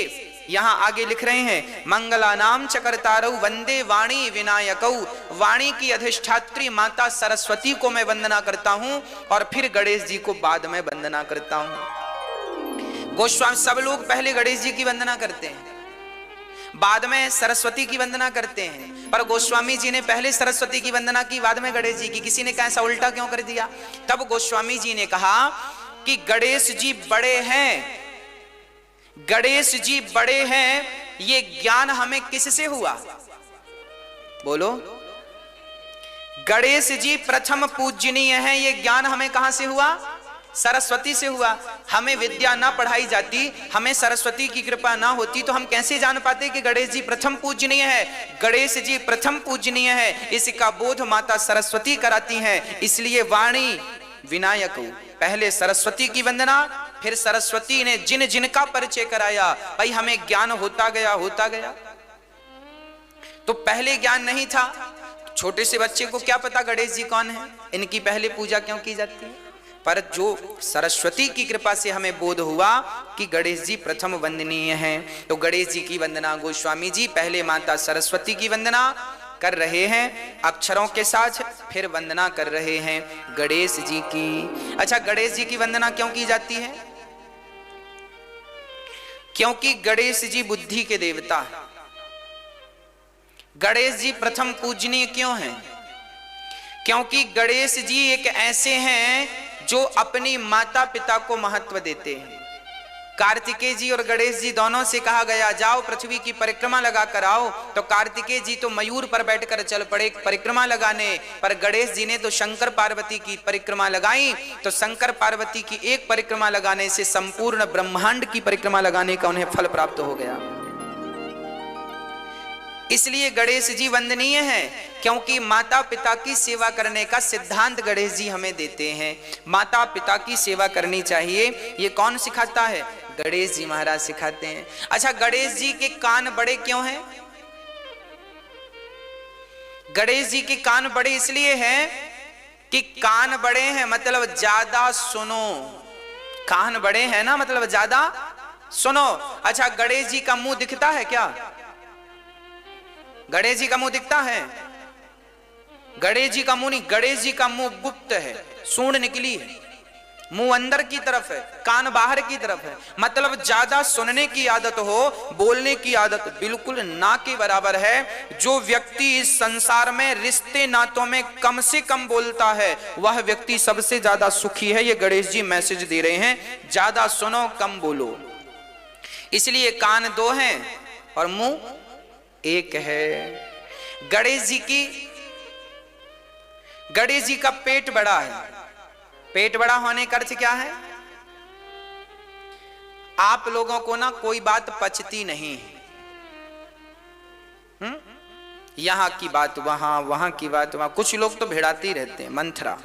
Speaker 1: यहां आगे लिख रहे हैं, मंगलानाम च कर्तारौ वंदे वाणी विनायकौ। वाणी की अधिष्ठात्री माता सरस्वती को मैं वंदना करता हूं और फिर गणेश जी को बाद में वंदना करता हूं। गोस्वामी सब लोग पहले गणेश जी की वंदना करते हैं, बाद में सरस्वती की वंदना करते हैं, पर गोस्वामी जी ने पहले सरस्वती की वंदना की, बाद में गणेश जी की। किसी ने कहा ऐसा उल्टा क्यों कर दिया? तब गोस्वामी जी ने कहा कि गणेश जी बड़े हैं, गणेश जी बड़े हैं, ये ज्ञान हमें किससे हुआ? बोलो। गणेश जी प्रथम पूजनीय हैं, ये ज्ञान हमें कहां से हुआ? सरस्वती से हुआ। हमें विद्या ना पढ़ाई जाती, हमें सरस्वती की कृपा ना होती, तो हम कैसे जान पाते कि गणेश जी प्रथम पूजनीय है? गणेश जी प्रथम पूजनीय है, इसका बोध माता सरस्वती कराती हैं। इसलिए वाणी विनायक, पहले सरस्वती की वंदना, फिर सरस्वती ने जिन जिन का परिचय कराया, भाई हमें ज्ञान होता गया होता गया। तो पहले ज्ञान नहीं था, छोटे से बच्चे को क्या पता गणेश जी कौन है, इनकी पहले पूजा क्यों की जाती है? पर जो सरस्वती की कृपा से हमें बोध हुआ कि गणेश जी प्रथम वंदनीय हैं, तो गणेश जी की वंदना गोस्वामी जी पहले माता सरस्वती की वंदना कर रहे हैं अक्षरों के साथ, फिर वंदना कर रहे हैं गणेश जी की। अच्छा, गणेश जी की वंदना क्यों की जाती है? क्योंकि गणेश जी बुद्धि के देवता हैं। गणेश जी प्रथम पूजनीय क्यों हैं? क्योंकि गणेश जी एक ऐसे हैं जो अपनी माता पिता को महत्व देते हैं। कार्तिकेय जी और गणेश जी दोनों से कहा गया जाओ पृथ्वी की परिक्रमा लगा कर आओ, तो कार्तिकेय जी तो मयूर पर बैठकर चल पड़े परिक्रमा लगाने, पर गणेश जी ने तो शंकर पार्वती की परिक्रमा लगाई। तो शंकर पार्वती की एक परिक्रमा लगाने से संपूर्ण ब्रह्मांड की परिक्रमा लगाने का उन्हें फल प्राप्त हो गया। इसलिए गणेश जी वंदनीय हैं, क्योंकि माता पिता की सेवा करने का सिद्धांत गणेश जी हमें देते हैं। माता पिता की सेवा करनी चाहिए, ये कौन सिखाता है? गणेश जी महाराज सिखाते हैं। अच्छा, गणेश जी के कान बड़े क्यों हैं? गणेश जी के कान बड़े इसलिए हैं कि कान बड़े हैं मतलब ज्यादा सुनो। कान बड़े हैं ना, मतलब ज्यादा सुनो। अच्छा, गणेश जी का मुंह दिखता है क्या? गणेश जी का मुंह दिखता है? गणेश जी का मुंह नहीं, गणेश जी का मुंह गुप्त है, सूंड निकली है, मुंह अंदर की तरफ है, कान बाहर की तरफ है। मतलब ज्यादा सुनने की आदत हो, बोलने की आदत बिल्कुल ना के बराबर है। जो व्यक्ति इस संसार में रिश्ते नातों में कम से कम बोलता है, वह व्यक्ति सबसे ज्यादा सुखी है। ये गणेश जी मैसेज दे रहे हैं, ज्यादा सुनो कम बोलो। इसलिए कान दो हैं और मुंह एक है। गणेश जी का पेट बड़ा है। पेट बड़ा होने का अर्थ क्या है? आप लोगों को ना कोई बात पचती नहीं है। यहां की बात वहां, वहां की बात वहां। कुछ लोग तो भिड़ाते ही रहते हैं, मंथरा।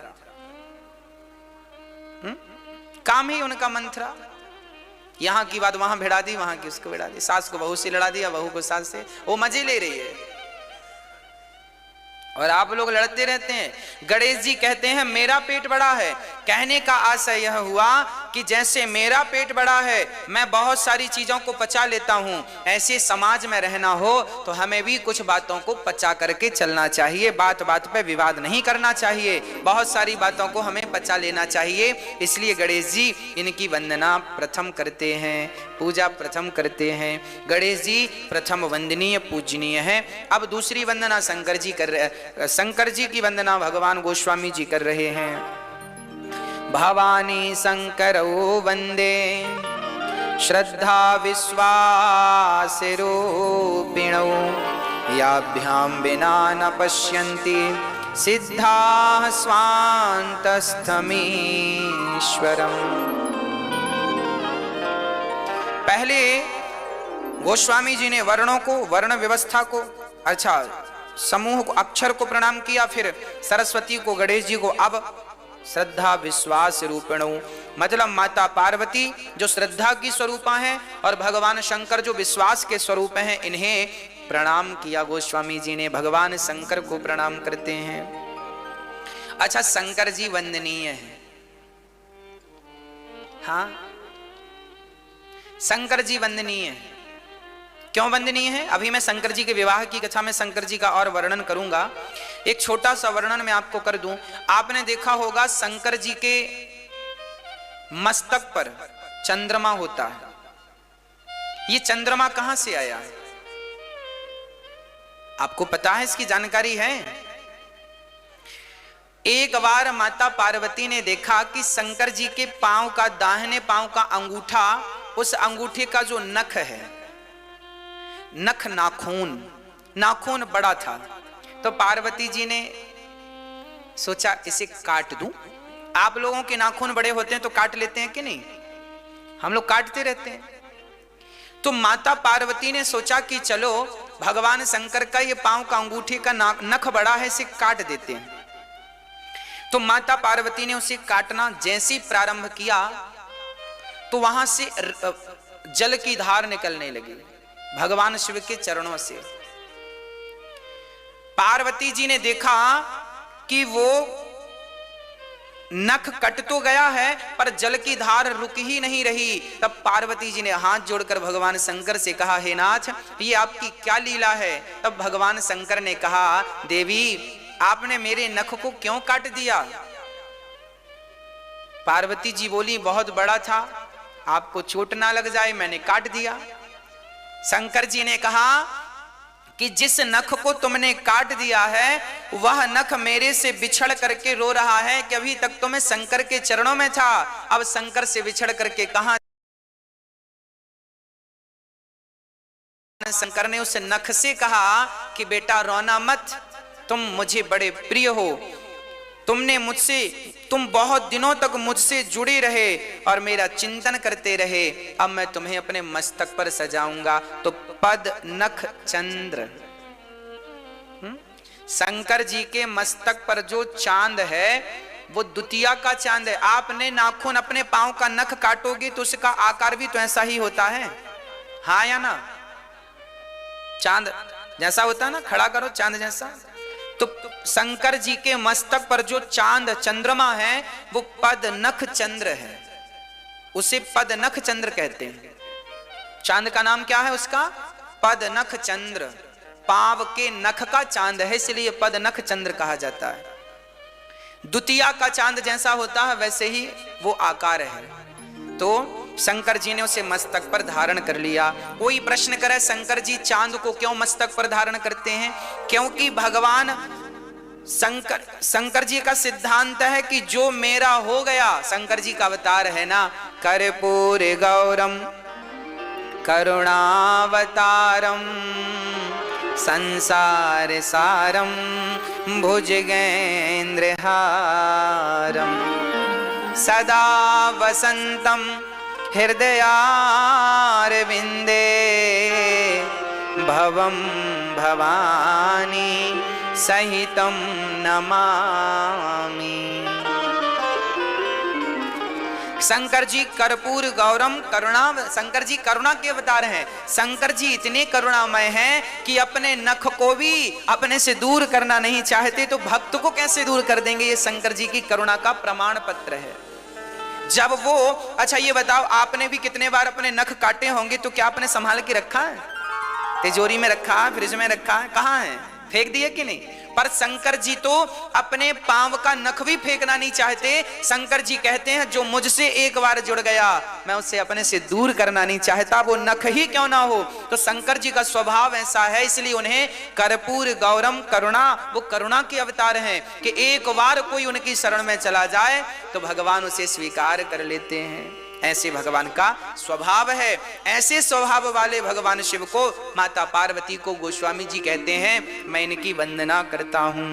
Speaker 1: काम ही उनका मंथरा। यहां की बात वहां भिड़ा दी, वहां की उसको भिड़ा दी, सास को बहू से लड़ा दिया, बहू को सास से। वो मजे ले रही है और आप लोग लड़ते रहते हैं। गणेश जी कहते हैं मेरा पेट बड़ा है। कहने का आशय यह हुआ कि जैसे मेरा पेट बड़ा है, मैं बहुत सारी चीजों को पचा लेता हूं, ऐसे समाज में रहना हो तो हमें भी कुछ बातों को पचा करके चलना चाहिए। बात बात पे विवाद नहीं करना चाहिए, बहुत सारी बातों को हमें पचा लेना चाहिए। इसलिए गणेश जी इनकी वंदना प्रथम करते हैं, पूजा प्रथम करते हैं। गणेश जी प्रथम वंदनीय पूजनीय है। अब दूसरी वंदना शंकर जी कर रहे, शंकर जी की वंदना भगवान गोस्वामी जी कर रहे हैं। भवानी शंकरौ वंदे श्रद्धा विश्वास रूपिणौ, याभ्यां विना न पश्यन्ति सिद्धाः स्वान्तस्थमीश्वरम्। पहले गोस्वामी जी ने वर्णों को, वर्ण व्यवस्था को, अच्छा समूह को, अक्षर को प्रणाम किया, फिर सरस्वती को, गणेश जी को। अब श्रद्धा विश्वास रूपिणो, मतलब माता पार्वती जो श्रद्धा की स्वरूपा हैं और भगवान शंकर जो विश्वास के स्वरूप हैं, इन्हें प्रणाम किया गोस्वामी जी ने। भगवान शंकर को प्रणाम करते हैं। अच्छा, शंकर जी वंदनीय है। हाँ, शंकर जी वंदनीय है। क्यों वंदनीय है? अभी मैं शंकर जी के विवाह की कथा में शंकर जी का और वर्णन करूंगा। एक छोटा सा वर्णन मैं आपको कर दूं। आपने देखा होगा शंकर जी के मस्तक पर चंद्रमा होता है। ये चंद्रमा कहां से आया है? आपको पता है? इसकी जानकारी है? एक बार माता पार्वती ने देखा कि शंकर जी के पांव का, दाहिने पांव का अंगूठा, उस अंगूठे का जो नख है, नख नाखून बड़ा था। तो पार्वती जी ने सोचा इसे काट दूं। आप लोगों के नाखून बड़े होते हैं तो काट लेते हैं कि नहीं? हम लोग काटते रहते हैं। तो माता पार्वती ने सोचा कि चलो भगवान शंकर का ये पांव का अंगूठे का नख बड़ा है, इसे काट देते हैं। तो माता पार्वती ने उसे काटना जैसे प्रारंभ किया तो वहां से जल की धार निकलने लगी भगवान शिव के चरणों से। पार्वती जी ने देखा कि वो नख कट तो गया है पर जल की धार रुक ही नहीं रही। तब पार्वती जी ने हाथ जोड़कर भगवान शंकर से कहा, हे नाथ, ये आपकी क्या लीला है? तब भगवान शंकर ने कहा, देवी, आपने मेरे नख को क्यों काट दिया? पार्वती जी बोली, बहुत बड़ा था, आपको चोट ना लग जाए, मैंने काट दिया। शंकर जी ने कहा कि जिस नख को तुमने काट दिया है वह नख मेरे से बिछड़ करके रो रहा है कि अभी तक तो मैं शंकर के चरणों में था, अब शंकर से बिछड़ करके कहां। शंकर ने उस नख से कहा कि बेटा रोना मत, तुम मुझे बड़े प्रिय हो, तुम बहुत दिनों तक मुझसे जुड़े रहे और मेरा चिंतन करते रहे, अब मैं तुम्हें अपने मस्तक पर सजाऊंगा। तो पद नख चंद्र, शंकर जी के मस्तक पर जो चांद है वो द्वितीया का चांद है। आपने नाखून, अपने पांव का नख काटोगे तो उसका आकार भी तो ऐसा ही होता है, हाँ या ना? चांद जैसा होता है ना, खड़ा करो चांद जैसा। तो शंकर जी के मस्तक पर जो चांद चंद्रमा है वो पद नख चंद्र है, उसे पद नख चंद्र कहते हैं। चांद का नाम क्या है उसका? पद नख चंद्र। पांव के नख का चांद है, इसलिए पद नख चंद्र कहा जाता है। द्वितीया का चांद जैसा होता है वैसे ही वो आकार है। तो शंकर जी ने उसे मस्तक पर धारण कर लिया। कोई प्रश्न करे शंकर जी चांद को क्यों मस्तक पर धारण करते हैं? क्योंकि भगवान शंकर जी का सिद्धांत है कि जो मेरा हो गया, शंकर जी का अवतार है ना, कर्पूर गौरम करुणावतारम संसार सारम भुजगेंद्रहारम सदा वसंतम हृदयारविंदे भवम भवानी सहितम नमामि। शंकर जी कर्पूर गौरम करुणा, शंकर जी करुणा के अवतार हैं। शंकर जी इतने करुणामय हैं कि अपने नख को भी अपने से दूर करना नहीं चाहते, तो भक्त को कैसे दूर कर देंगे? ये शंकर जी की करुणा का प्रमाण पत्र है। जब वो, अच्छा ये बताओ, आपने भी कितने बार अपने नख काटे होंगे, तो क्या आपने संभाल के रखा है? तिजोरी में रखा है, फ्रिज में रखा है, कहाँ है? फेंक दिए कि नहीं? पर शंकर जी तो अपने पांव का नख भी फेंकना नहीं चाहते। शंकर जी कहते हैं जो मुझसे एक बार जुड़ गया मैं उसे अपने से दूर करना नहीं चाहता, वो नख ही क्यों ना हो। तो शंकर जी का स्वभाव ऐसा है, इसलिए उन्हें कर्पूर गौरम करुणा, वो करुणा के अवतार हैं कि एक बार कोई उनकी शरण में चला जाए तो भगवान उसे स्वीकार कर लेते हैं। ऐसे भगवान का स्वभाव है। ऐसे स्वभाव वाले भगवान शिव को माता पार्वती को गोस्वामी जी कहते हैं मैं इनकी वंदना करता हूं।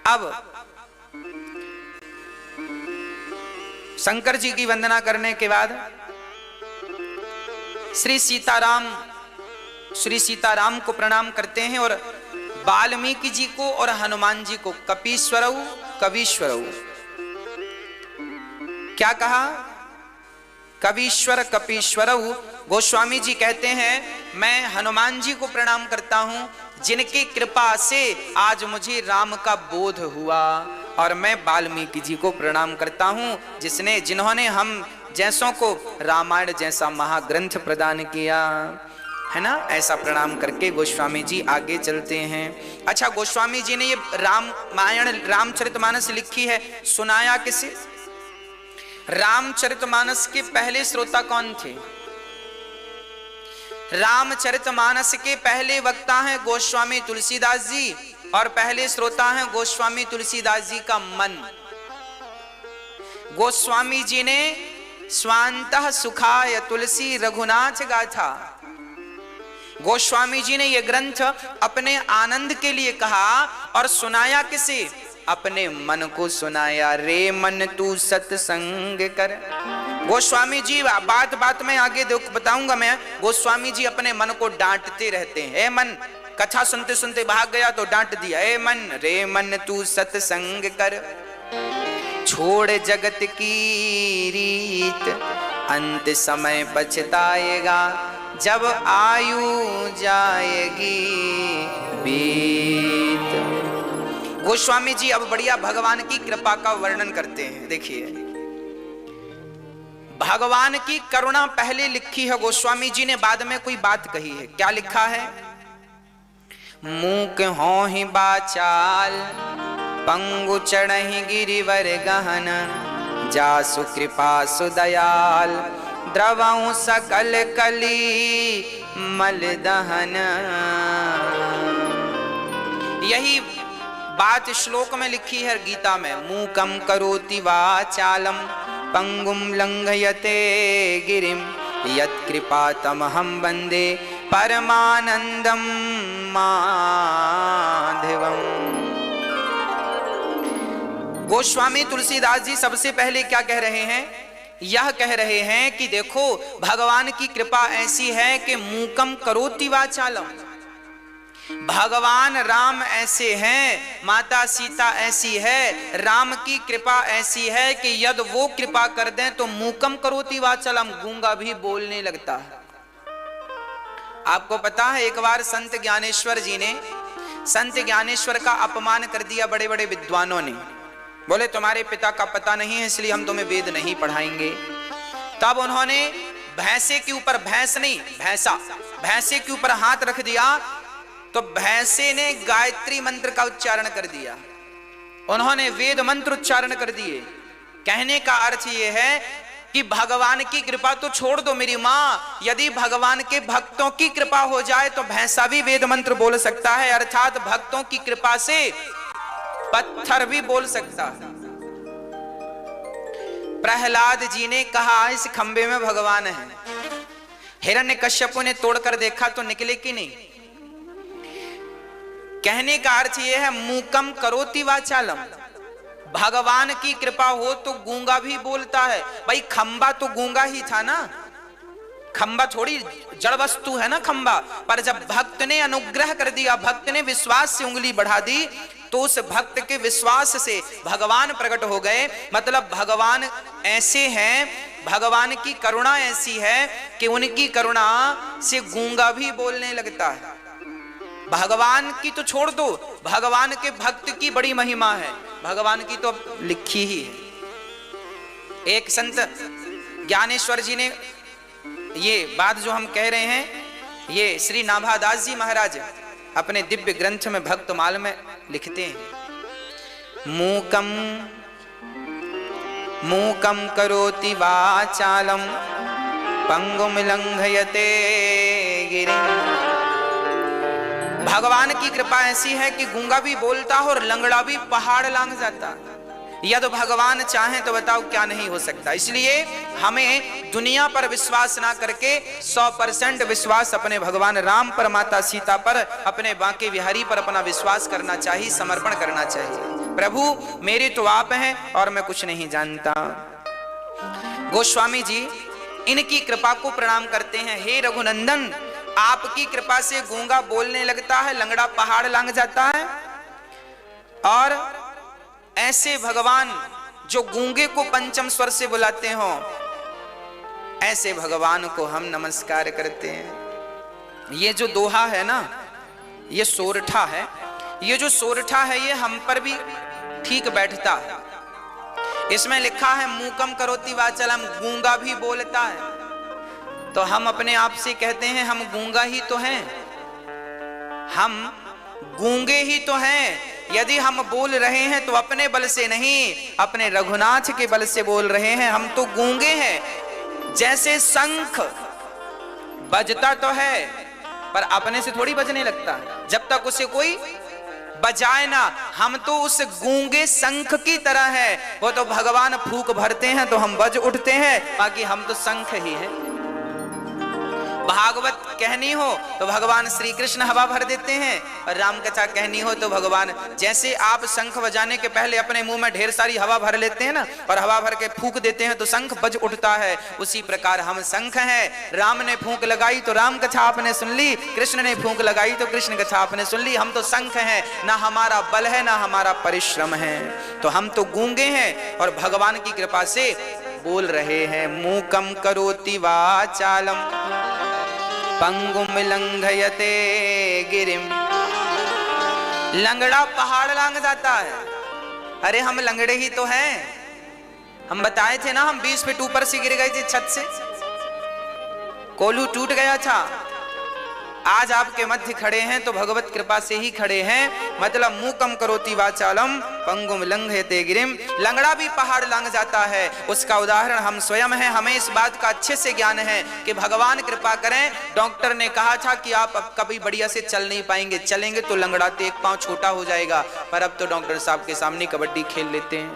Speaker 1: अब शंकर जी की वंदना करने के बाद श्री सीताराम को प्रणाम करते हैं और वाल्मीकि जी को और हनुमान जी को कपीश्वरऊ कवीश्वरऊ क्या कहा? कवीश्वर कपीश्वरऊ। गोस्वामी जी कहते हैं मैं हनुमान जी को प्रणाम करता हूं जिनकी कृपा से आज मुझे राम का बोध हुआ। और मैं वाल्मीकि जी को प्रणाम करता हूँ, जिन्होंने हम जैसों को रामायण जैसा महाग्रंथ प्रदान किया है ना। ऐसा प्रणाम करके गोस्वामी जी आगे चलते हैं। अच्छा, गोस्वामी जी ने ये रामायण रामचरितमानस लिखी है, सुनाया किसे? रामचरितमानस के पहले श्रोता कौन थे? रामचरितमानस के पहले वक्ता हैं गोस्वामी तुलसीदास जी, और पहले श्रोता हैं गोस्वामी तुलसीदास जी का मन। गोस्वामी जी ने स्वांतः सुखाय तुलसी रघुनाथ गाथा, गोस्वामी जी ने यह ग्रंथ अपने आनंद के लिए कहा और सुनाया किसे? अपने मन को सुनाया। रे मन तू सत्संग कर। गोस्वामी जी बात बात में आगे बताऊंगा मैं, गोस्वामी जी अपने मन को डांटते रहते हैं। मन कथा सुनते सुनते भाग गया तो डांट दिया, ए मन, रे मन तू सत्संग कर, छोड़ जगत की रीत, अंत समय पछताएगा, जब आयु जाएगी बीत। गोस्वामी जी अब बढ़िया भगवान की कृपा का वर्णन करते हैं। देखिए, भगवान की करुणा पहले लिखी है गोस्वामी जी ने, बाद में कोई बात कही है। क्या लिखा है? मूक हो ही बाचाल, पंगु चढ़हि गिरिवर गहन, जासु कृपा सुदयाल, द्रवऊ सकल कली मल दहन। यही बात श्लोक में लिखी है गीता में। मूकम करोति वाचालम, पंगुम लंघयते गिरिम, यत् कृपा तमहं वंदे परमानंदम माधवम। गोस्वामी तुलसीदास जी सबसे पहले क्या कह रहे हैं? यह कह रहे हैं कि देखो, भगवान की कृपा ऐसी है कि मूकम करोति वाचालम, भगवान राम ऐसे हैं, माता सीता ऐसी है, राम की कृपा ऐसी है कि यदि वो कृपा कर दें तो मूकम करोति वाचालम, गूंगा भी बोलने लगता है। आपको पता है, एक बार संत ज्ञानेश्वर जी ने संत ज्ञानेश्वर का अपमान कर दिया बड़े बड़े विद्वानों ने। बोले तुम्हारे पिता का पता नहीं है इसलिए हम तुम्हें वेद नहीं पढ़ाएंगे। तब उन्होंने भैंसे के ऊपर, भैंस नहीं भैंसा, भैंसे के ऊपर हाथ रख दिया तो भैंसे ने गायत्री मंत्र का उच्चारण कर दिया, उन्होंने वेद मंत्र उच्चारण कर दिए। कहने का अर्थ यह है कि भगवान की कृपा तो छोड़ दो मेरी माँ, यदि भगवान के भक्तों की कृपा हो जाए तो भैंसा भी वेद मंत्र बोल सकता है, अर्थात भक्तों की कृपा से पत्थर भी बोल सकता है। प्रहलाद जी ने कहा इस खंबे में भगवान है, हिरण्यकश्यपु ने तोड़कर देखा तो निकले कि नहीं। कहने का अर्थ यह है मूकम करोति वाचालम, भगवान की कृपा हो तो गूंगा भी बोलता है। भाई खंबा तो गूंगा ही था ना, खंबा थोड़ी जड़ वस्तु है ना खंबा, पर जब भक्त ने अनुग्रह कर दिया, भक्त ने विश्वास से उंगली बढ़ा दी तो उस भक्त के विश्वास से भगवान प्रकट हो गए। मतलब भगवान ऐसे हैं, भगवान की करुणा ऐसी है कि उनकी करुणा से गूंगा भी बोलने लगता है। भगवान की तो छोड़ दो, भगवान के भक्त की बड़ी महिमा है, भगवान की तो लिखी ही है। एक संत ज्ञानेश्वर जी ने ये बात जो हम कह रहे हैं, ये श्री नाभादास जी महाराज अपने दिव्य ग्रंथ में भक्तमाल में लिखते हैं। मूकम करोति वाचालम, पंगुम लंघयते गिरिम। भगवान की कृपा ऐसी है कि गूंगा भी बोलता है और लंगड़ा भी पहाड़ लांघ जाता। यदि भगवान चाहें तो बताओ क्या नहीं हो सकता। इसलिए हमें दुनिया पर विश्वास ना करके 100% विश्वास अपने भगवान राम पर, माता सीता पर, अपने बांके बिहारी पर अपना विश्वास करना चाहिए, समर्पण करना चाहिए। प्रभु मेरे तो आप हैं और मैं कुछ नहीं जानता। गोस्वामी जी इनकी कृपा को प्रणाम करते हैं। हे रघुनंदन, आपकी कृपा से गूंगा बोलने लगता है, लंगड़ा पहाड़ लांघ जाता है, और ऐसे भगवान जो गूंगे को पंचम स्वर से बुलाते हो, ऐसे भगवान को हम नमस्कार करते हैं। ये जो दोहा है ना, ये सोरठा है। ये जो सोरठा है ये हम पर भी ठीक बैठता है। इसमें लिखा है मूकम करोति वाचालम, गूंगा भी बोलता है। तो हम अपने आप से कहते हैं हम गूंगा ही तो हैं, हम गूंगे ही तो हैं। यदि हम बोल रहे हैं तो अपने बल से नहीं, अपने रघुनाथ के बल से बोल रहे हैं। हम तो गूंगे हैं। जैसे शंख बजता तो है पर अपने से थोड़ी बजने लगता है, जब तक उसे कोई बजाए ना। हम तो उस गूंगे शंख की तरह है। वो तो भगवान फूंक भरते हैं तो हम बज उठते हैं, बाकी हम तो शंख ही हैं। भागवत कहनी हो तो भगवान श्री कृष्ण हवा भर देते हैं, और राम कथा कहनी हो तो भगवान, जैसे आप शंख बजाने के पहले अपने मुंह में ढेर सारी हवा भर लेते हैं ना, और हवा भर के फूंक देते हैं तो शंख बज उठता है, उसी प्रकार हम शंख हैं। राम ने फूंक लगाई तो राम कथा आपने सुन ली, कृष्ण ने फूंक लगाई तो कृष्ण कथा आपने सुन ली। हम तो शंख हैं, ना हमारा बल है ना हमारा परिश्रम है, तो हम तो गूंगे हैं और भगवान की कृपा से बोल रहे हैं। मूकम करोति वाचालम पंगुम लंघयते गिरिम। लंगड़ा पहाड़ लांघ जाता है। अरे हम लंगड़े ही तो हैं। हम बताए थे ना, हम 20 फीट ऊपर से गिर गए थे छत से, कोल्हू टूट गया था। आज आपके मध्य खड़े हैं तो भगवत कृपा से ही खड़े हैं। मतलब मूकम करोति वाचालम पंगुम लंघयते गिरिम। लंगड़ा भी पहाड़ लांघ जाता है, उसका उदाहरण हम स्वयं हैं। हमें इस बात का अच्छे से ज्ञान है कि भगवान कृपा करें। डॉक्टर ने कहा था कि आप अब कभी बढ़िया से चल नहीं पाएंगे, चलेंगे तो लंगड़ाते एक पांव छोटा हो जाएगा, पर अब तो डॉक्टर साहब के सामने कबड्डी खेल लेते हैं,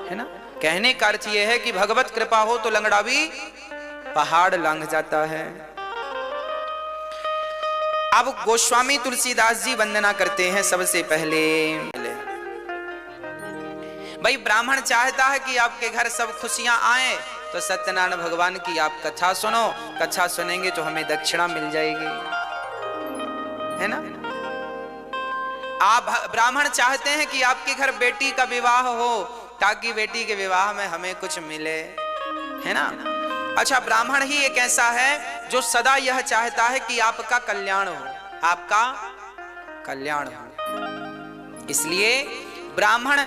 Speaker 1: है ना। कहने का अर्थ यह है कि भगवत कृपा हो तो लंगड़ा भी पहाड़ लांघ जाता है। अब गोस्वामी तुलसीदास जी वंदना करते हैं। सबसे पहले भाई ब्राह्मण चाहता है कि आपके घर सब खुशियां आए, तो सत्यनारायण भगवान की आप कथा सुनो। कथा सुनेंगे तो हमें दक्षिणा मिल जाएगी, है ना। आप ब्राह्मण चाहते हैं कि आपके घर बेटी का विवाह हो, ताकि बेटी के विवाह में हमें कुछ मिले, है ना। अच्छा, ब्राह्मण ही एक ऐसा है जो सदा यह चाहता है कि आपका कल्याण हो, आपका कल्याण हो। इसलिए ब्राह्मण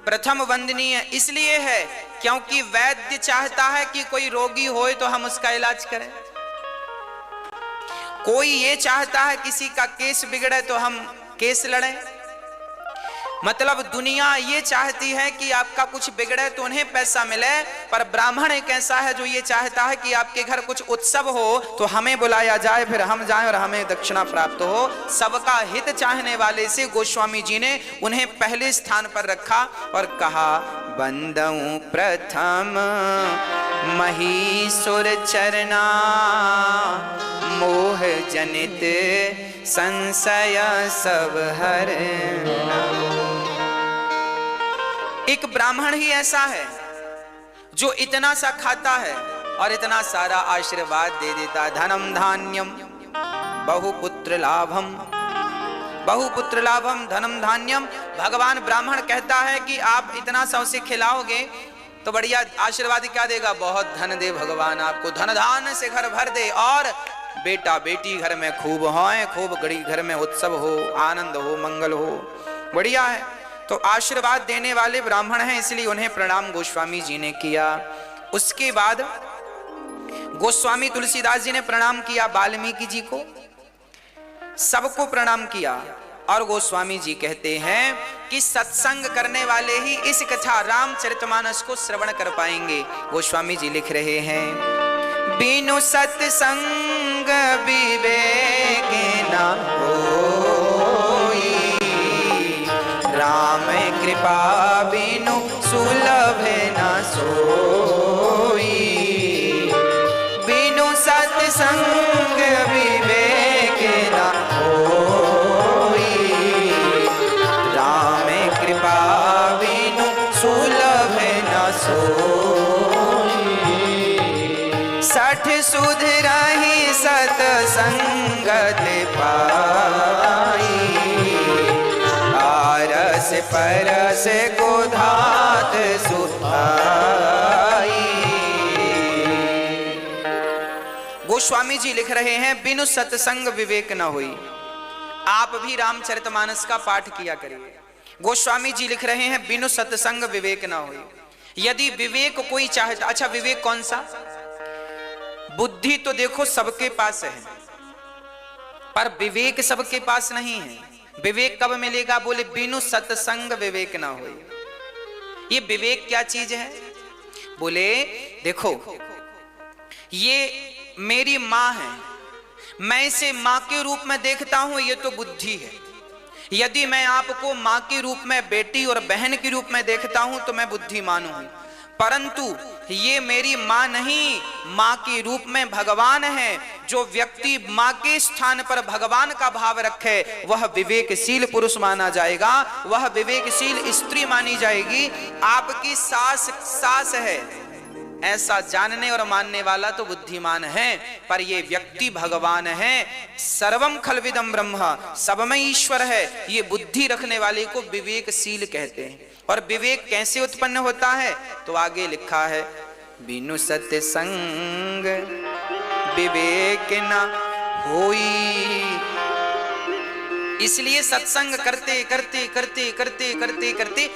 Speaker 1: प्रथम वंदनीय इसलिए है क्योंकि वैद्य चाहता है कि कोई रोगी होए तो हम उसका इलाज करें। कोई ये चाहता है किसी का केस बिगड़े तो हम केस लड़ें। मतलब दुनिया ये चाहती है कि आपका कुछ बिगड़े तो उन्हें पैसा मिले, पर ब्राह्मण एक ऐसा है जो ये चाहता है कि आपके घर कुछ उत्सव हो तो हमें बुलाया जाए, फिर हम जाएं और हमें दक्षिणा प्राप्त हो। सबका हित चाहने वाले से गोस्वामी जी ने उन्हें पहले स्थान पर रखा और कहा, बंदऊ प्रथम महीसुर चरना मोह जनित संशय सब हरना। एक ब्राह्मण ही ऐसा है जो इतना सा खाता है और इतना सारा आशीर्वाद दे देता है। धनम धान्यम बहुपुत्र लाभम, बहुपुत्र लाभम धनम धान्यम। भगवान ब्राह्मण कहता है कि आप इतना सा उसे खिलाओगे तो बढ़िया आशीर्वाद क्या देगा, बहुत धन दे भगवान आपको, धन धान से घर भर दे, और बेटा बेटी घर में खूब होए, खूब गड़ी घर में उत्सव हो, आनंद हो, मंगल हो, बढ़िया है। तो आशीर्वाद देने वाले ब्राह्मण हैं, इसलिए उन्हें प्रणाम गोस्वामी जी ने किया। उसके बाद गोस्वामी तुलसीदास जी ने प्रणाम किया वाल्मीकि जी को, सबको प्रणाम किया। और गोस्वामी जी कहते हैं कि सत्संग करने वाले ही इस कथा रामचरितमानस को श्रवण कर पाएंगे। गोस्वामी जी लिख रहे हैं, बिनु सत्संग विवेक न होई, राम कृपा बिनु सुलभ न सोई। बिनु सत्संग विवेक न होई, राम कृपा बिनु सुलभ न सोई। सठ सुध रही सतसंगत पाई, आरस परस को धात सुहाई। गोस्वामी जी लिख रहे हैं, बिनु सत्संग विवेक न हुई। आप भी रामचरितमानस का पाठ किया करिए। गोस्वामी जी लिख रहे हैं, बिनु सत्संग विवेक ना होए। यदि विवेक कोई चाहता, अच्छा विवेक कौन सा? बुद्धि तो देखो सबके पास है, पर विवेक सबके पास नहीं है। विवेक कब मिलेगा? बोले बिनु सत्संग विवेक ना होए। ये विवेक क्या चीज है? बोले देखो, ये मेरी मां है, मैं इसे मां के रूप में देखता हूं, ये तो बुद्धि है। यदि मैं आपको मां के रूप में, बेटी और बहन के रूप में देखता हूं तो मैं बुद्धिमान हूं। परंतु ये मेरी मां नहीं, मां के रूप में भगवान है। जो व्यक्ति मां के स्थान पर भगवान का भाव रखे वह विवेकशील पुरुष माना जाएगा, वह विवेकशील स्त्री मानी जाएगी। आपकी सास है, ऐसा जानने और मानने वाला तो बुद्धिमान है, पर ये व्यक्ति भगवान है। सर्वम खलविदम ब्रह्म, सब में ईश्वर है, ये बुद्धि रखने वाले को विवेकशील कहते हैं। और विवेक कैसे उत्पन्न होता है? तो आगे लिखा है, बिनु सत्संग विवेक न होई। इसलिए सत्संग करते करते करते करते करते करते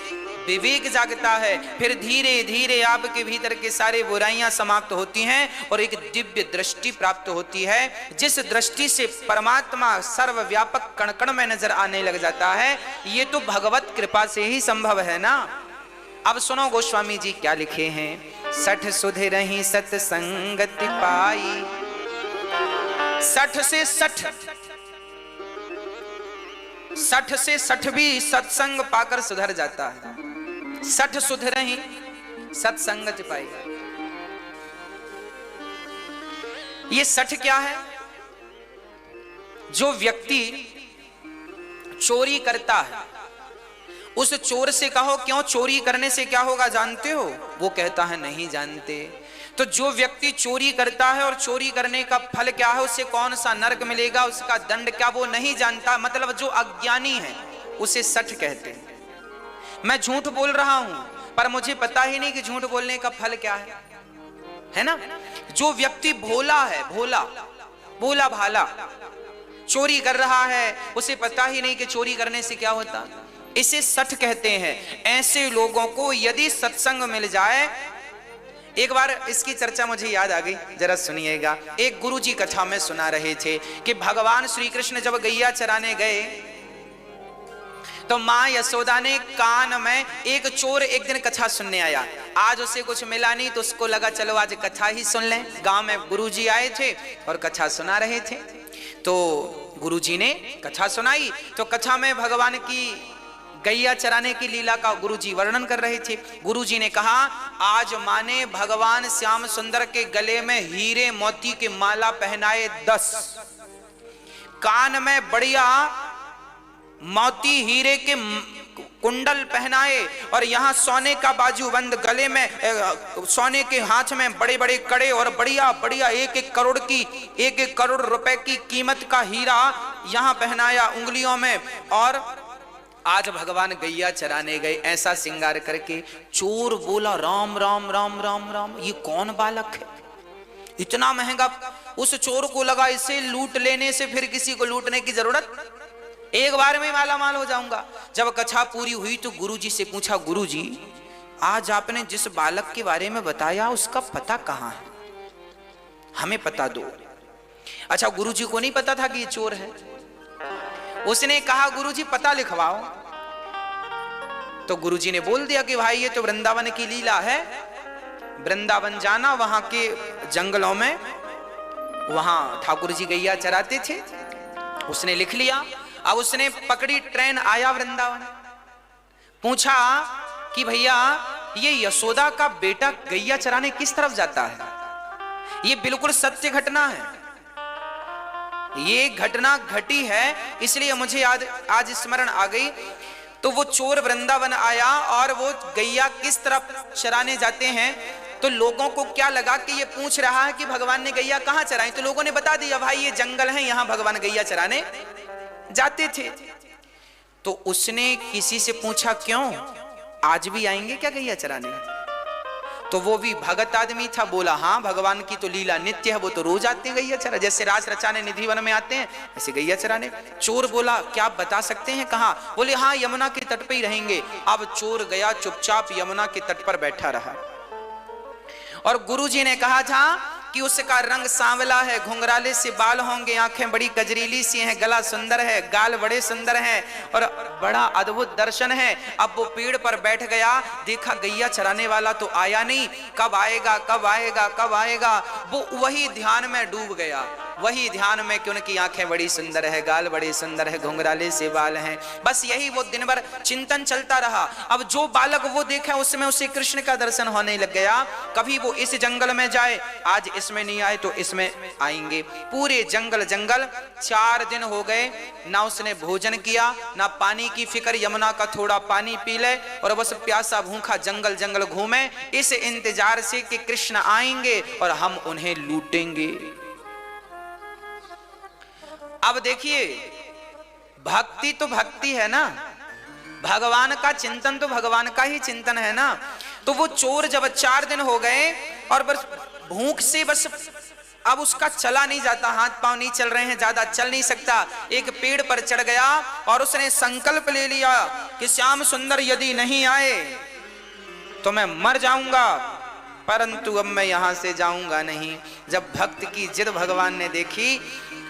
Speaker 1: विवेक जागता है। फिर धीरे धीरे आपके भीतर के सारे बुराइयां समाप्त होती हैं और एक दिव्य दृष्टि प्राप्त होती है, जिस दृष्टि से परमात्मा सर्वव्यापक कण कण में नजर आने लग जाता है। ये तो भगवत कृपा से ही संभव है ना। अब सुनो गोस्वामी जी क्या लिखे हैं, सठ सुधे रही सत्संगति पाई। 60 से 60 भी सत्संग पाकर सुधर जाता है। 60 सुधर ही सत्संगति पाई। ये 60 क्या है? जो व्यक्ति चोरी करता है, उस चोर से कहो क्यों चोरी करने से क्या होगा जानते हो? वो कहता है नहीं जानते। तो जो व्यक्ति चोरी करता है और चोरी करने का फल क्या है, उससे कौन सा नरक मिलेगा, उसका दंड क्या, वो नहीं जानता। मतलब जो अज्ञानी है उसे 60 कहते हैं। मैं झूठ बोल रहा हूं पर मुझे पता ही नहीं कि झूठ बोलने का फल क्या है ना। जो व्यक्ति भोला है, भोला भाला, चोरी कर रहा है, उसे पता ही नहीं कि चोरी करने से क्या होता, इसे 60 कहते हैं। ऐसे लोगों को यदि सत्संग मिल जाए, एक बार इसकी चर्चा मुझे याद आ गई, जरा सुनिएगा। एक गुरुजी कथा में सुना रहे थे कि भगवान श्री कृष्ण जब गैया चराने गए तो मां यशोदा ने कान में, एक चोर एक दिन कथा सुनने आया, आज उसे कुछ मिला नहीं तो उसको लगा चलो आज कथा ही सुन लें। गांव में गुरुजी आए थे और कथा सुना रहे थे, तो गुरुजी ने कथा सुनाई। तो कथा में भगवान की गैया चराने की लीला का गुरुजी वर्णन कर रहे थे। गुरुजी ने कहा, आज मां ने भगवान श्याम सुंदर के गले में हीरे मोती की माला पहनाए 10, कान में बढ़िया मोती हीरे के कुंडल पहनाए और यहाँ सोने का बाजूबंद, गले में सोने के हाथ में बड़े बड़े कड़े और बढ़िया बढ़िया 1-1 करोड़ रुपए की कीमत का हीरा यहाँ पहनाया उंगलियों में। और आज भगवान गैया चराने गए ऐसा श्रृंगार करके। चोर बोला राम राम राम राम राम, ये कौन बालक है, इतना महंगा। उस चोर को लगा इसे लूट लेने से फिर किसी को लूटने की जरूरत, एक बार में माला माल हो जाऊंगा। जब कथा पूरी हुई तो गुरुजी से पूछा, गुरुजी आज आपने जिस बालक के बारे में बताया उसका पता कहाँ है, हमें पता दो। अच्छा, गुरुजी को नहीं पता था कि ये चोर है। उसने कहा गुरुजी पता लिखवाओ। तो गुरुजी ने बोल दिया कि भाई ये तो वृंदावन की लीला है, वृंदावन जाना, वहां के जंगलों में वहां ठाकुर जी गैया चराते थे। उसने लिख लिया। अब उसने पकड़ी ट्रेन, आया वृंदावन, पूछा कि भैया ये यशोदा का बेटा गैया चराने किस तरफ जाता है? ये बिल्कुल सत्य घटना है, ये घटना घटी है, इसलिए मुझे आज स्मरण आ गई। तो वो चोर वृंदावन आया और वो गैया किस तरफ चराने जाते हैं, तो लोगों को क्या लगा कि ये पूछ रहा है कि भगवान ने गैया कहां चराई। तो लोगों ने बता दिया, भाई ये जंगल है, यहां भगवान गैया चराने जाते थे। तो उसने किसी से पूछा, क्यों आज भी आएंगे क्या गैया चराने? तो वो भी भगत आदमी था, बोला हाँ भगवान की तो लीला नित्य है, वो तो रोज आते हैं गैया चरा, जैसे रास रचाने निधि वन में आते हैं ऐसे गैया चराने। चोर बोला क्या आप बता सकते हैं कहाँ? बोले हाँ यमुना के तट पे ही रहेंगे। अब चोर गया चुपचाप यमुना के तट पर बैठा रहा, और गुरुजी ने कहा था कि उसका रंग सांवला है, घुंघराले से बाल होंगे, आंखें बड़ी कजरीली सी हैं, गला सुंदर है, गाल बड़े सुंदर हैं और बड़ा अद्भुत दर्शन है। अब वो पेड़ पर बैठ गया, देखा गैया चराने वाला तो आया नहीं, कब आएगा कब आएगा कब आएगा। वो वही ध्यान में डूब गया, वही ध्यान में कि उनकी आंखें बड़ी सुंदर है, गाल बड़े सुंदर है, घुंघराले से बाल हैं, बस यही वो दिन भर चिंतन चलता रहा। अब जो बालक वो देखा उसमें उसे कृष्ण का दर्शन होने लग गया। कभी वो इस जंगल में जाए, आज इसमें नहीं आए तो इसमें आएंगे, पूरे जंगल जंगल। 4 दिन हो गए, ना उसने भोजन किया ना पानी की फिक्र, यमुना का थोड़ा पानी पी ले और बस प्यासा भूखा जंगल जंगल घूमे इस इंतजार से कि कृष्ण आएंगे और हम उन्हें लूटेंगे। अब देखिए भक्ति तो भक्ति है ना, भगवान का चिंतन तो भगवान का ही चिंतन है ना। तो वो चोर जब 4 दिन हो गए और बस भूख से बस अब उसका चला नहीं जाता, हाथ पांव नहीं चल रहे हैं, ज्यादा चल नहीं सकता, एक पेड़ पर चढ़ गया और उसने संकल्प ले लिया कि श्याम सुंदर यदि नहीं आए तो मैं मर जाऊंगा, परंतु अब मैं यहां से जाऊंगा नहीं। जब भक्त की जिद भगवान ने देखी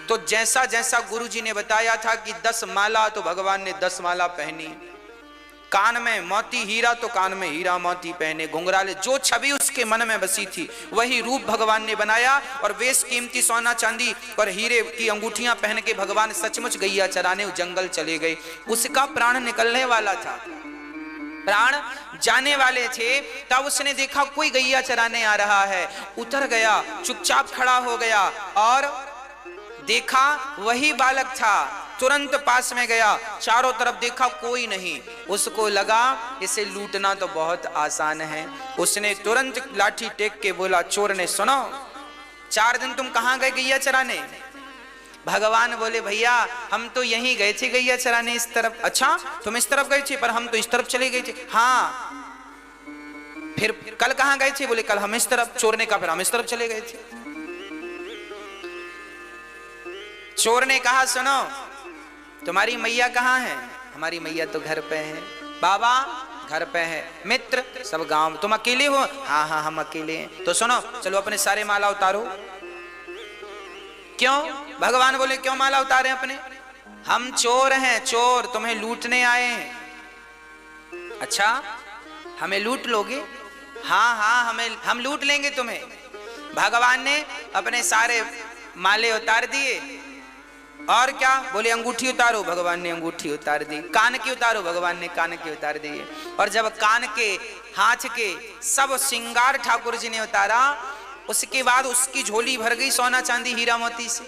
Speaker 1: तो जैसा जैसा गुरुजी ने बताया था कि 10 माला तो भगवान ने 10 माला पहनी, कान में मोती हीरा तो कान में हीरा मोती पहने, घुंघराले, जो छवि उसके मन में बसी थी वही रूप भगवान ने बनाया। और वेश कीमती सोना चांदी और हीरे की अंगूठियां पहन के भगवान सचमुच गैया चराने जंगल चले गए। उसका प्राण निकलने वाला था, प्राण जाने वाले थे, तब उसने देखा कोई गैया चराने आ रहा है, उतर गया, चुपचाप खड़ा हो गया और देखा वही बालक था। तुरंत पास में गया, चारों तरफ देखा कोई नहीं, उसको लगा इसे लूटना तो बहुत आसान है। उसने तुरंत लाठी टेक के बोला, चोर ने सुनो 4 दिन तुम कहां गए गैया चराने? भगवान बोले भैया हम तो यहीं गए थे गैया चराने, इस तरफ। अच्छा तुम इस तरफ गए थे, पर हम तो इस तरफ चले गए थे। हाँ फिर कल कहां गए थे? बोले कल हम इस तरफ। चोर ने कहा फिर हम इस तरफ चले गए थे। चोर ने कहा सुनो तुम्हारी मैया कहाँ है? हमारी मैया तो घर पे है। बाबा घर पे है, मित्र सब गांव। तुम अकेले हो? हाँ हाँ हम अकेले हैं। तो सुनो चलो अपने सारे माला उतारो। क्यों? भगवान बोले क्यों माला उतारे अपने? हम चोर हैं, चोर तुम्हें लूटने आए हैं। अच्छा हमें लूट लोगे? हाँ हाँ हम लूट लेंगे तुम्हें। भगवान ने अपने सारे माले उतार दिए और क्या? बोले अंगूठी उतारो, भगवान ने अंगूठी उतार दी। कान की उतारो, भगवान ने कान के उतार दिए। और जब कान के हाथ के सब श्रृंगार ठाकुर जी ने उतारा, उसके बाद उसकी झोली भर गई सोना चांदी हीरा मोती से।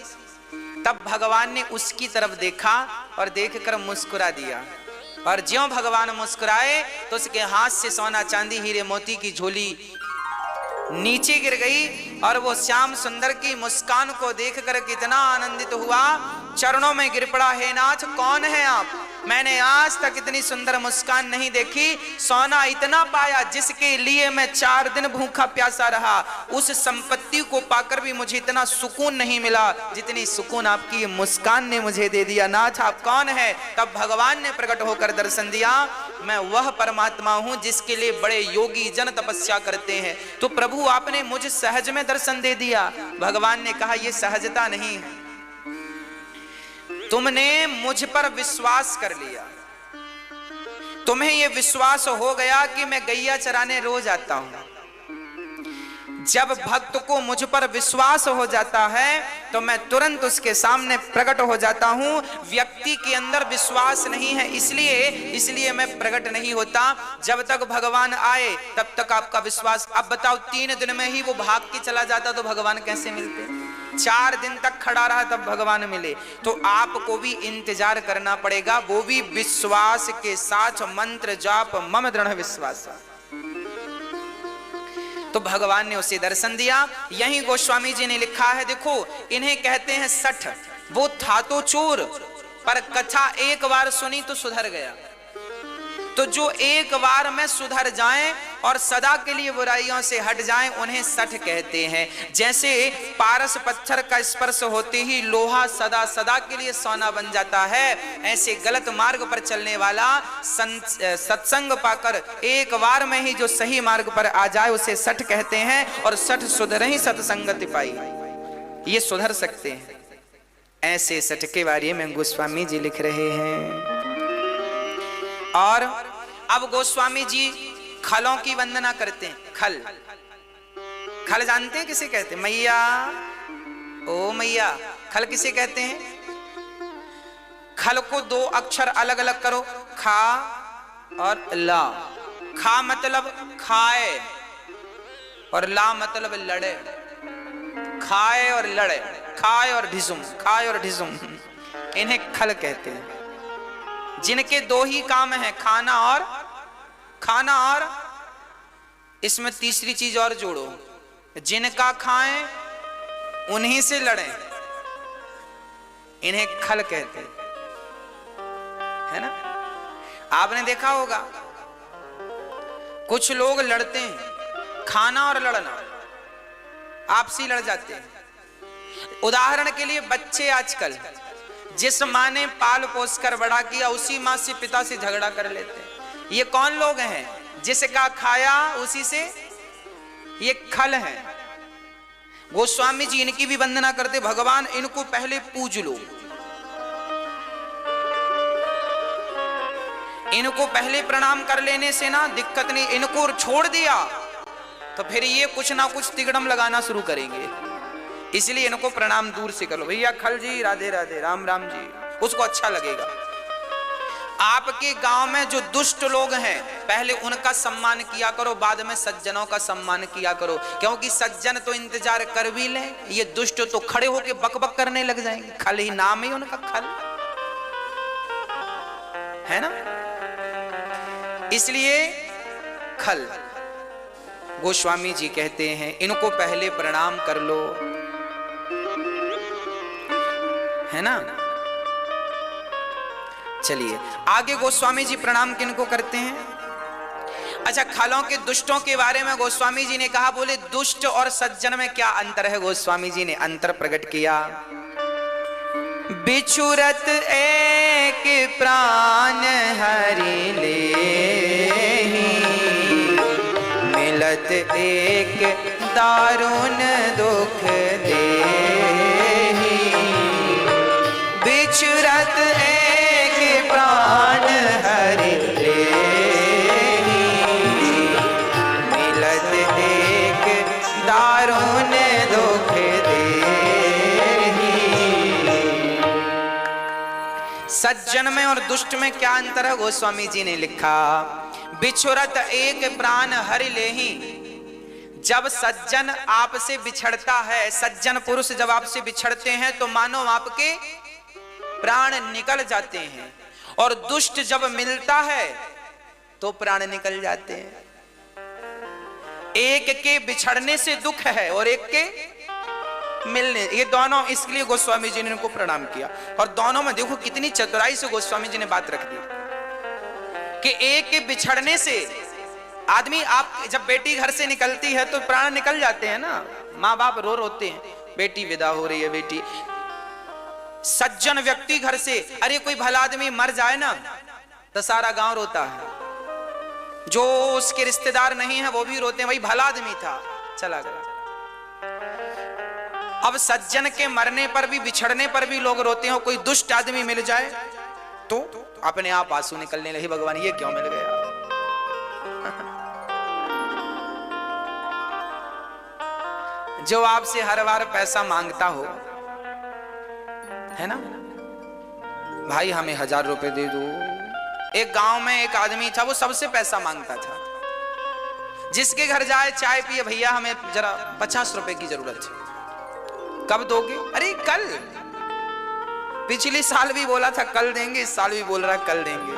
Speaker 1: तब भगवान ने उसकी तरफ देखा और देखकर मुस्कुरा दिया, और ज्यों भगवान मुस्कुराए तो उसके हाथ से सोना चांदी हीरे मोती की झोली नीचे गिर गई। और वो श्याम सुंदर की मुस्कान को देखकर कितना आनंदित हुआ, चरणों में गिर पड़ा, हे नाथ कौन है आप? मैंने आज तक इतनी सुंदर मुस्कान नहीं देखी, सोना इतना पाया जिसके लिए मैं 4 दिन भूखा प्यासा रहा, उस संपत्ति को पाकर भी मुझे इतना सुकून नहीं मिला जितनी सुकून आपकी मुस्कान ने मुझे दे दिया। नाथ आप कौन है? तब भगवान ने प्रकट होकर दर्शन दिया, मैं वह परमात्मा हूं जिसके लिए बड़े योगी जन तपस्या करते हैं। तो प्रभु आपने मुझे सहज में दर्शन दे दिया। भगवान ने कहा यह सहजता नहीं है, तुमने मुझ पर विश्वास कर लिया, तुम्हें यह विश्वास हो गया कि मैं गैया चराने रोज आता हूं। जब भक्त को मुझ पर विश्वास हो जाता है तो मैं तुरंत उसके सामने प्रकट हो जाता हूं। व्यक्ति के अंदर विश्वास नहीं है, इसलिए मैं प्रकट नहीं होता। जब तक भगवान आए तब तक आपका विश्वास। अब बताओ 3 दिन में ही वो भाग के चला जाता तो भगवान कैसे मिलते? 4 दिन तक खड़ा रहा तब भगवान मिले। तो आपको भी इंतजार करना पड़ेगा, वो भी विश्वास के साथ। मंत्र जाप मम दृढ़ विश्वास। तो भगवान ने उसे दर्शन दिया। यही गोस्वामी जी ने लिखा है, देखो इन्हें कहते हैं सठ। वो था तो चोर, पर कथा एक बार सुनी तो सुधर गया। तो जो एक बार में सुधर जाएं और सदा के लिए बुराइयों से हट जाएं, उन्हें सठ कहते हैं। जैसे पारस पत्थर का स्पर्श होते ही लोहा सदा सदा के लिए सोना बन जाता है, ऐसे गलत मार्ग पर चलने वाला सत्संग पाकर एक बार में ही जो सही मार्ग पर आ जाए उसे सठ कहते हैं। और सठ सुधरहि सत्संगति पाई, ये सुधर सकते हैं। ऐसे सठ के बारे में गोस्वामी जी लिख रहे हैं। और अब गोस्वामी जी खलों की वंदना करते हैं। खल, खल जानते हैं किसे कहते हैं? मैया, ओ मैया, खल किसे कहते हैं? खल को दो अक्षर अलग अलग करो, खा और ला। खा मतलब खाए और ला मतलब लड़े। खाए और लड़े, खाए और ढिसुम, खाए और ढिसुम, इन्हें खल कहते हैं। जिनके दो ही काम है, खाना और इसमें तीसरी चीज और जोड़ो, जिनका खाएं उन्हीं से लड़ें, इन्हें खल कहते हैं, है ना? आपने देखा होगा कुछ लोग लड़ते हैं, खाना और लड़ना, आपसी लड़ जाते हैं। उदाहरण के लिए बच्चे आजकल जिस माँ ने पाल पोस कर बड़ा किया उसी माँ से पिता से झगड़ा कर लेते हैं। ये कौन लोग हैं? जिसका खाया उसी से, ये खल है। गोस्वामी जी इनकी भी वंदना करते, भगवान इनको पहले पूज लो, इनको पहले प्रणाम कर लेने से ना दिक्कत नहीं, इनको छोड़ दिया तो फिर ये कुछ ना कुछ तिगड़म लगाना शुरू करेंगे, इसलिए इनको प्रणाम दूर से कर लो। भैया खल जी, राधे राधे, राम राम जी, उसको अच्छा लगेगा। आपके गांव में जो दुष्ट लोग हैं पहले उनका सम्मान किया करो, बाद में सज्जनों का सम्मान किया करो, क्योंकि सज्जन तो इंतजार कर भी ले, ये दुष्ट तो खड़े होके बकबक करने लग जाएंगे। खल ही नाम ही उनका खल है ना, इसलिए खल। गोस्वामी जी कहते हैं इनको पहले प्रणाम कर लो, है ना। चलिए आगे गोस्वामी जी प्रणाम किनको करते हैं? अच्छा, खलों के दुष्टों के बारे में गोस्वामी जी ने कहा, बोले दुष्ट और सज्जन में क्या अंतर है? गोस्वामी जी ने अंतर प्रकट किया। बिछुरत एक प्राण हरि लेहि, मिलत एक दारुण दुख देहि। बिछुरत एक प्राण हरि लेहि, मिलत एक दारुण दुख देहि। सज्जन में और दुष्ट में क्या अंतर है? गोस्वामी जी ने लिखा, बिछुरत एक प्राण हरि लेहि। जब सज्जन आपसे बिछड़ता है, सज्जन पुरुष जब आपसे बिछड़ते हैं तो मानो आपके प्राण निकल जाते हैं, और दुष्ट जब मिलता है तो प्राण निकल जाते हैं। एक के बिछड़ने से दुख है और एक के मिलने, ये दोनों, इसलिए गोस्वामी जी ने इनको प्रणाम किया। और दोनों में देखो कितनी चतुराई से गोस्वामी जी ने बात रख दी कि एक के बिछड़ने से आदमी, आप जब बेटी घर से निकलती है तो प्राण निकल जाते हैं ना, माँ बाप रो रोते हैं, बेटी विदा हो रही है बेटी। सज्जन व्यक्ति घर से, अरे कोई भला आदमी मर जाए ना तो सारा गांव रोता है, जो उसके रिश्तेदार नहीं है वो भी रोते हैं, भाई भला आदमी था चला गया। अब सज्जन के मरने पर भी, बिछड़ने पर भी लोग रोते हैं। कोई दुष्ट आदमी मिल जाए तो अपने आप आंसू निकलने लगे, भगवान ये क्यों मिल गया। जो आपसे हर बार पैसा मांगता हो, है ना, भाई हमें 1000 रुपए दे दो। एक गांव में एक आदमी था, वो सबसे पैसा मांगता था, जिसके घर जाए चाय पिए, भैया हमें जरा 50 रुपए की जरूरत है। कब दोगे? अरे कल। पिछले साल भी बोला था कल देंगे, इस साल भी बोल रहा है कल देंगे।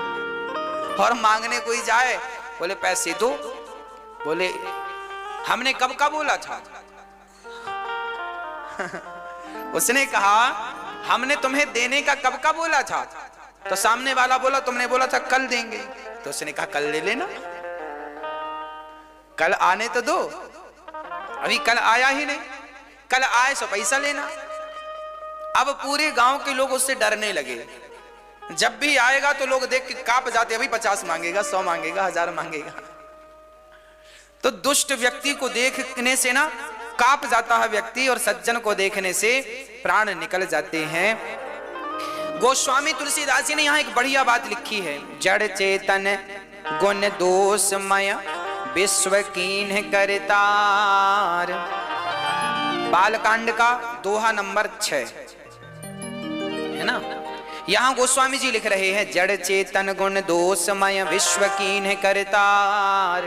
Speaker 1: और मांगने कोई जाए, बोले पैसे दो, बोले हमने कब का बोला था। उसने कहा हमने तुम्हें देने का कब का बोला था, तो सामने वाला बोला तुमने बोला था कल देंगे, तो उसने कहा कल ले लेना। कल आने तो दो, अभी कल आया ही नहीं, कल आए सो पैसा लेना। अब पूरे गांव के लोग उससे डरने लगे। जब भी आएगा तो लोग देख के कांप जाते, अभी 50 मांगेगा, 100 मांगेगा, 1000 मांगेगा। तो दुष्ट व्यक्ति को देखने से ना कांप जाता है व्यक्ति, और सज्जन को देखने से प्राण निकल जाते हैं। गोस्वामी तुलसीदास जी ने यहाँ एक बढ़िया बात लिखी है। जड़ चेतन गुण दोषमय विश्व कीन्ह करतार, बालकांड का दोहा नंबर 6 है ना। यहां गोस्वामी जी लिख रहे हैं, जड़ चेतन गुण दोषमय विश्व कीन्ह करतार,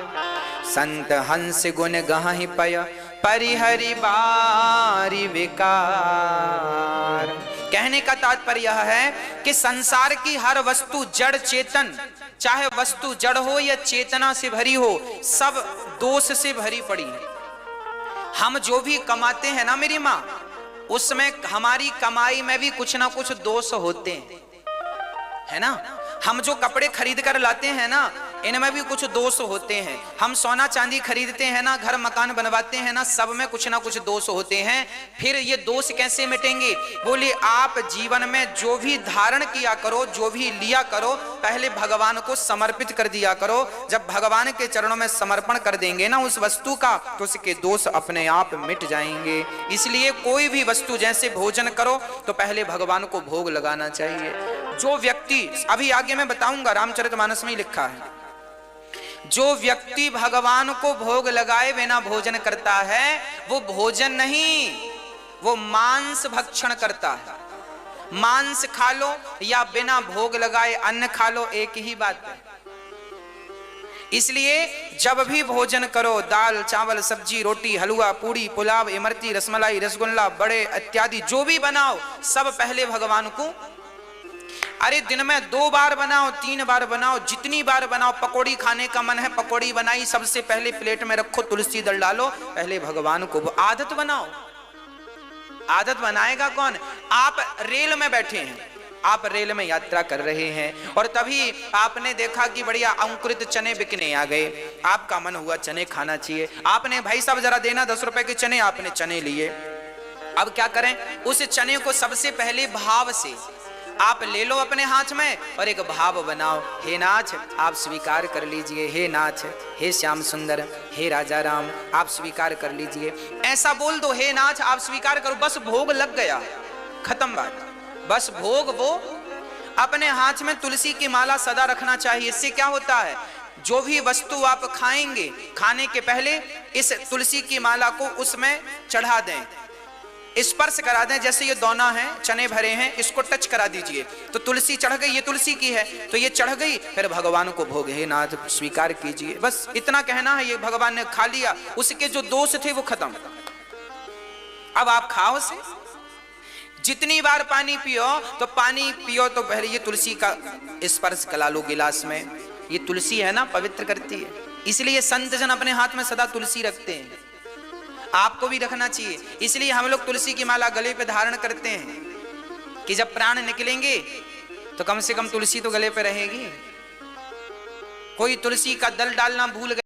Speaker 1: संत हंस गुण गहि पय परिहरि बारी विकार। कहने का तात्पर्य यह है कि संसार की हर वस्तु जड़ चेतन, चाहे वस्तु जड़ हो या चेतना से भरी हो, सब दोष से भरी पड़ी है। हम जो भी कमाते हैं ना मेरी माँ, उसमें हमारी कमाई में भी कुछ ना कुछ दोष होते हैं, है ना। हम जो कपड़े खरीद कर लाते हैं ना, इनमें भी कुछ दोष होते हैं। हम सोना चांदी खरीदते हैं ना, घर मकान बनवाते हैं ना, सब में कुछ ना कुछ दोष होते हैं। फिर ये दोष कैसे मिटेंगे? बोले आप जीवन में जो भी धारण किया करो, जो भी लिया करो, पहले भगवान को समर्पित कर दिया करो। जब भगवान के चरणों में समर्पण कर देंगे ना उस वस्तु का, तो उसके दोष अपने आप मिट जाएंगे। इसलिए कोई भी वस्तु, जैसे भोजन करो तो पहले भगवान को भोग लगाना चाहिए। जो व्यक्ति, अभी आगे मैं बताऊंगा, रामचरितमानस में ही लिखा है, जो व्यक्ति भगवान को भोग लगाए बिना भोजन करता है, वो भोजन नहीं, वो मांस भक्षण करता है। मांस खा लो या बिना भोग लगाए अन्न खा लो, एक ही बात है। इसलिए जब भी भोजन करो, दाल चावल सब्जी रोटी हलवा पूड़ी पुलाव इमरती रसमलाई रसगुल्ला बड़े इत्यादि जो भी बनाओ, सब पहले भगवान को, अरे दिन में 2 बार बनाओ 3 बार बनाओ, जितनी बार बनाओ। पकौड़ी खाने का मन है, पकौड़ी बनाई, सबसे पहले प्लेट में रखो, तुलसी दल डालो, पहले भगवान को आदत बनाओ। आदत बनाएगा कौन? आप रेल में बैठे हैं, आप रेल में यात्रा कर रहे हैं और तभी आपने देखा कि बढ़िया अंकुरित चने बिकने आ गए। आपका मन हुआ चने खाना चाहिए, आपने भाई साहब जरा देना 10 रुपए के चने, आपने चने लिए। अब क्या करें? उस चने को सबसे पहले भाव से आप ले लो अपने हाथ में और एक भाव बनाओ, हे नाथ आप स्वीकार कर लीजिए, हे नाथ, हे श्याम सुंदर, हे राजा राम आप स्वीकार कर लीजिए। ऐसा बोल दो, हे नाथ आप स्वीकार करो, बस भोग लग गया, खत्म बात। बस भोग वो अपने हाथ में तुलसी की माला सदा रखना चाहिए। इससे क्या होता है, जो भी वस्तु आप खाएंगे, खाने के पहले इस तुलसी की माला को उसमें चढ़ा दें, स्पर्श करा दें। जैसे ये दोना है, चने भरे हैं, इसको टच करा दीजिए तो तुलसी चढ़ गई, ये तुलसी की है तो ये चढ़ गई। फिर भगवान को भोग, हे नाथ स्वीकार कीजिए, बस इतना कहना है। ये भगवान ने खा लिया, उसके जो दोष थे वो खत्म। अब आप खाओ से, जितनी बार पानी पियो तो पानी पियो तो पहले ये तुलसी का स्पर्श करा लो गिलास में। ये तुलसी है ना, पवित्र करती है, इसलिए संत जन अपने हाथ में सदा तुलसी रखते हैं, आपको भी रखना चाहिए। इसलिए हम लोग तुलसी की माला गले पे धारण करते हैं कि जब प्राण निकलेंगे तो कम से कम तुलसी तो गले पे रहेगी। कोई तुलसी का दल डालना भूल गया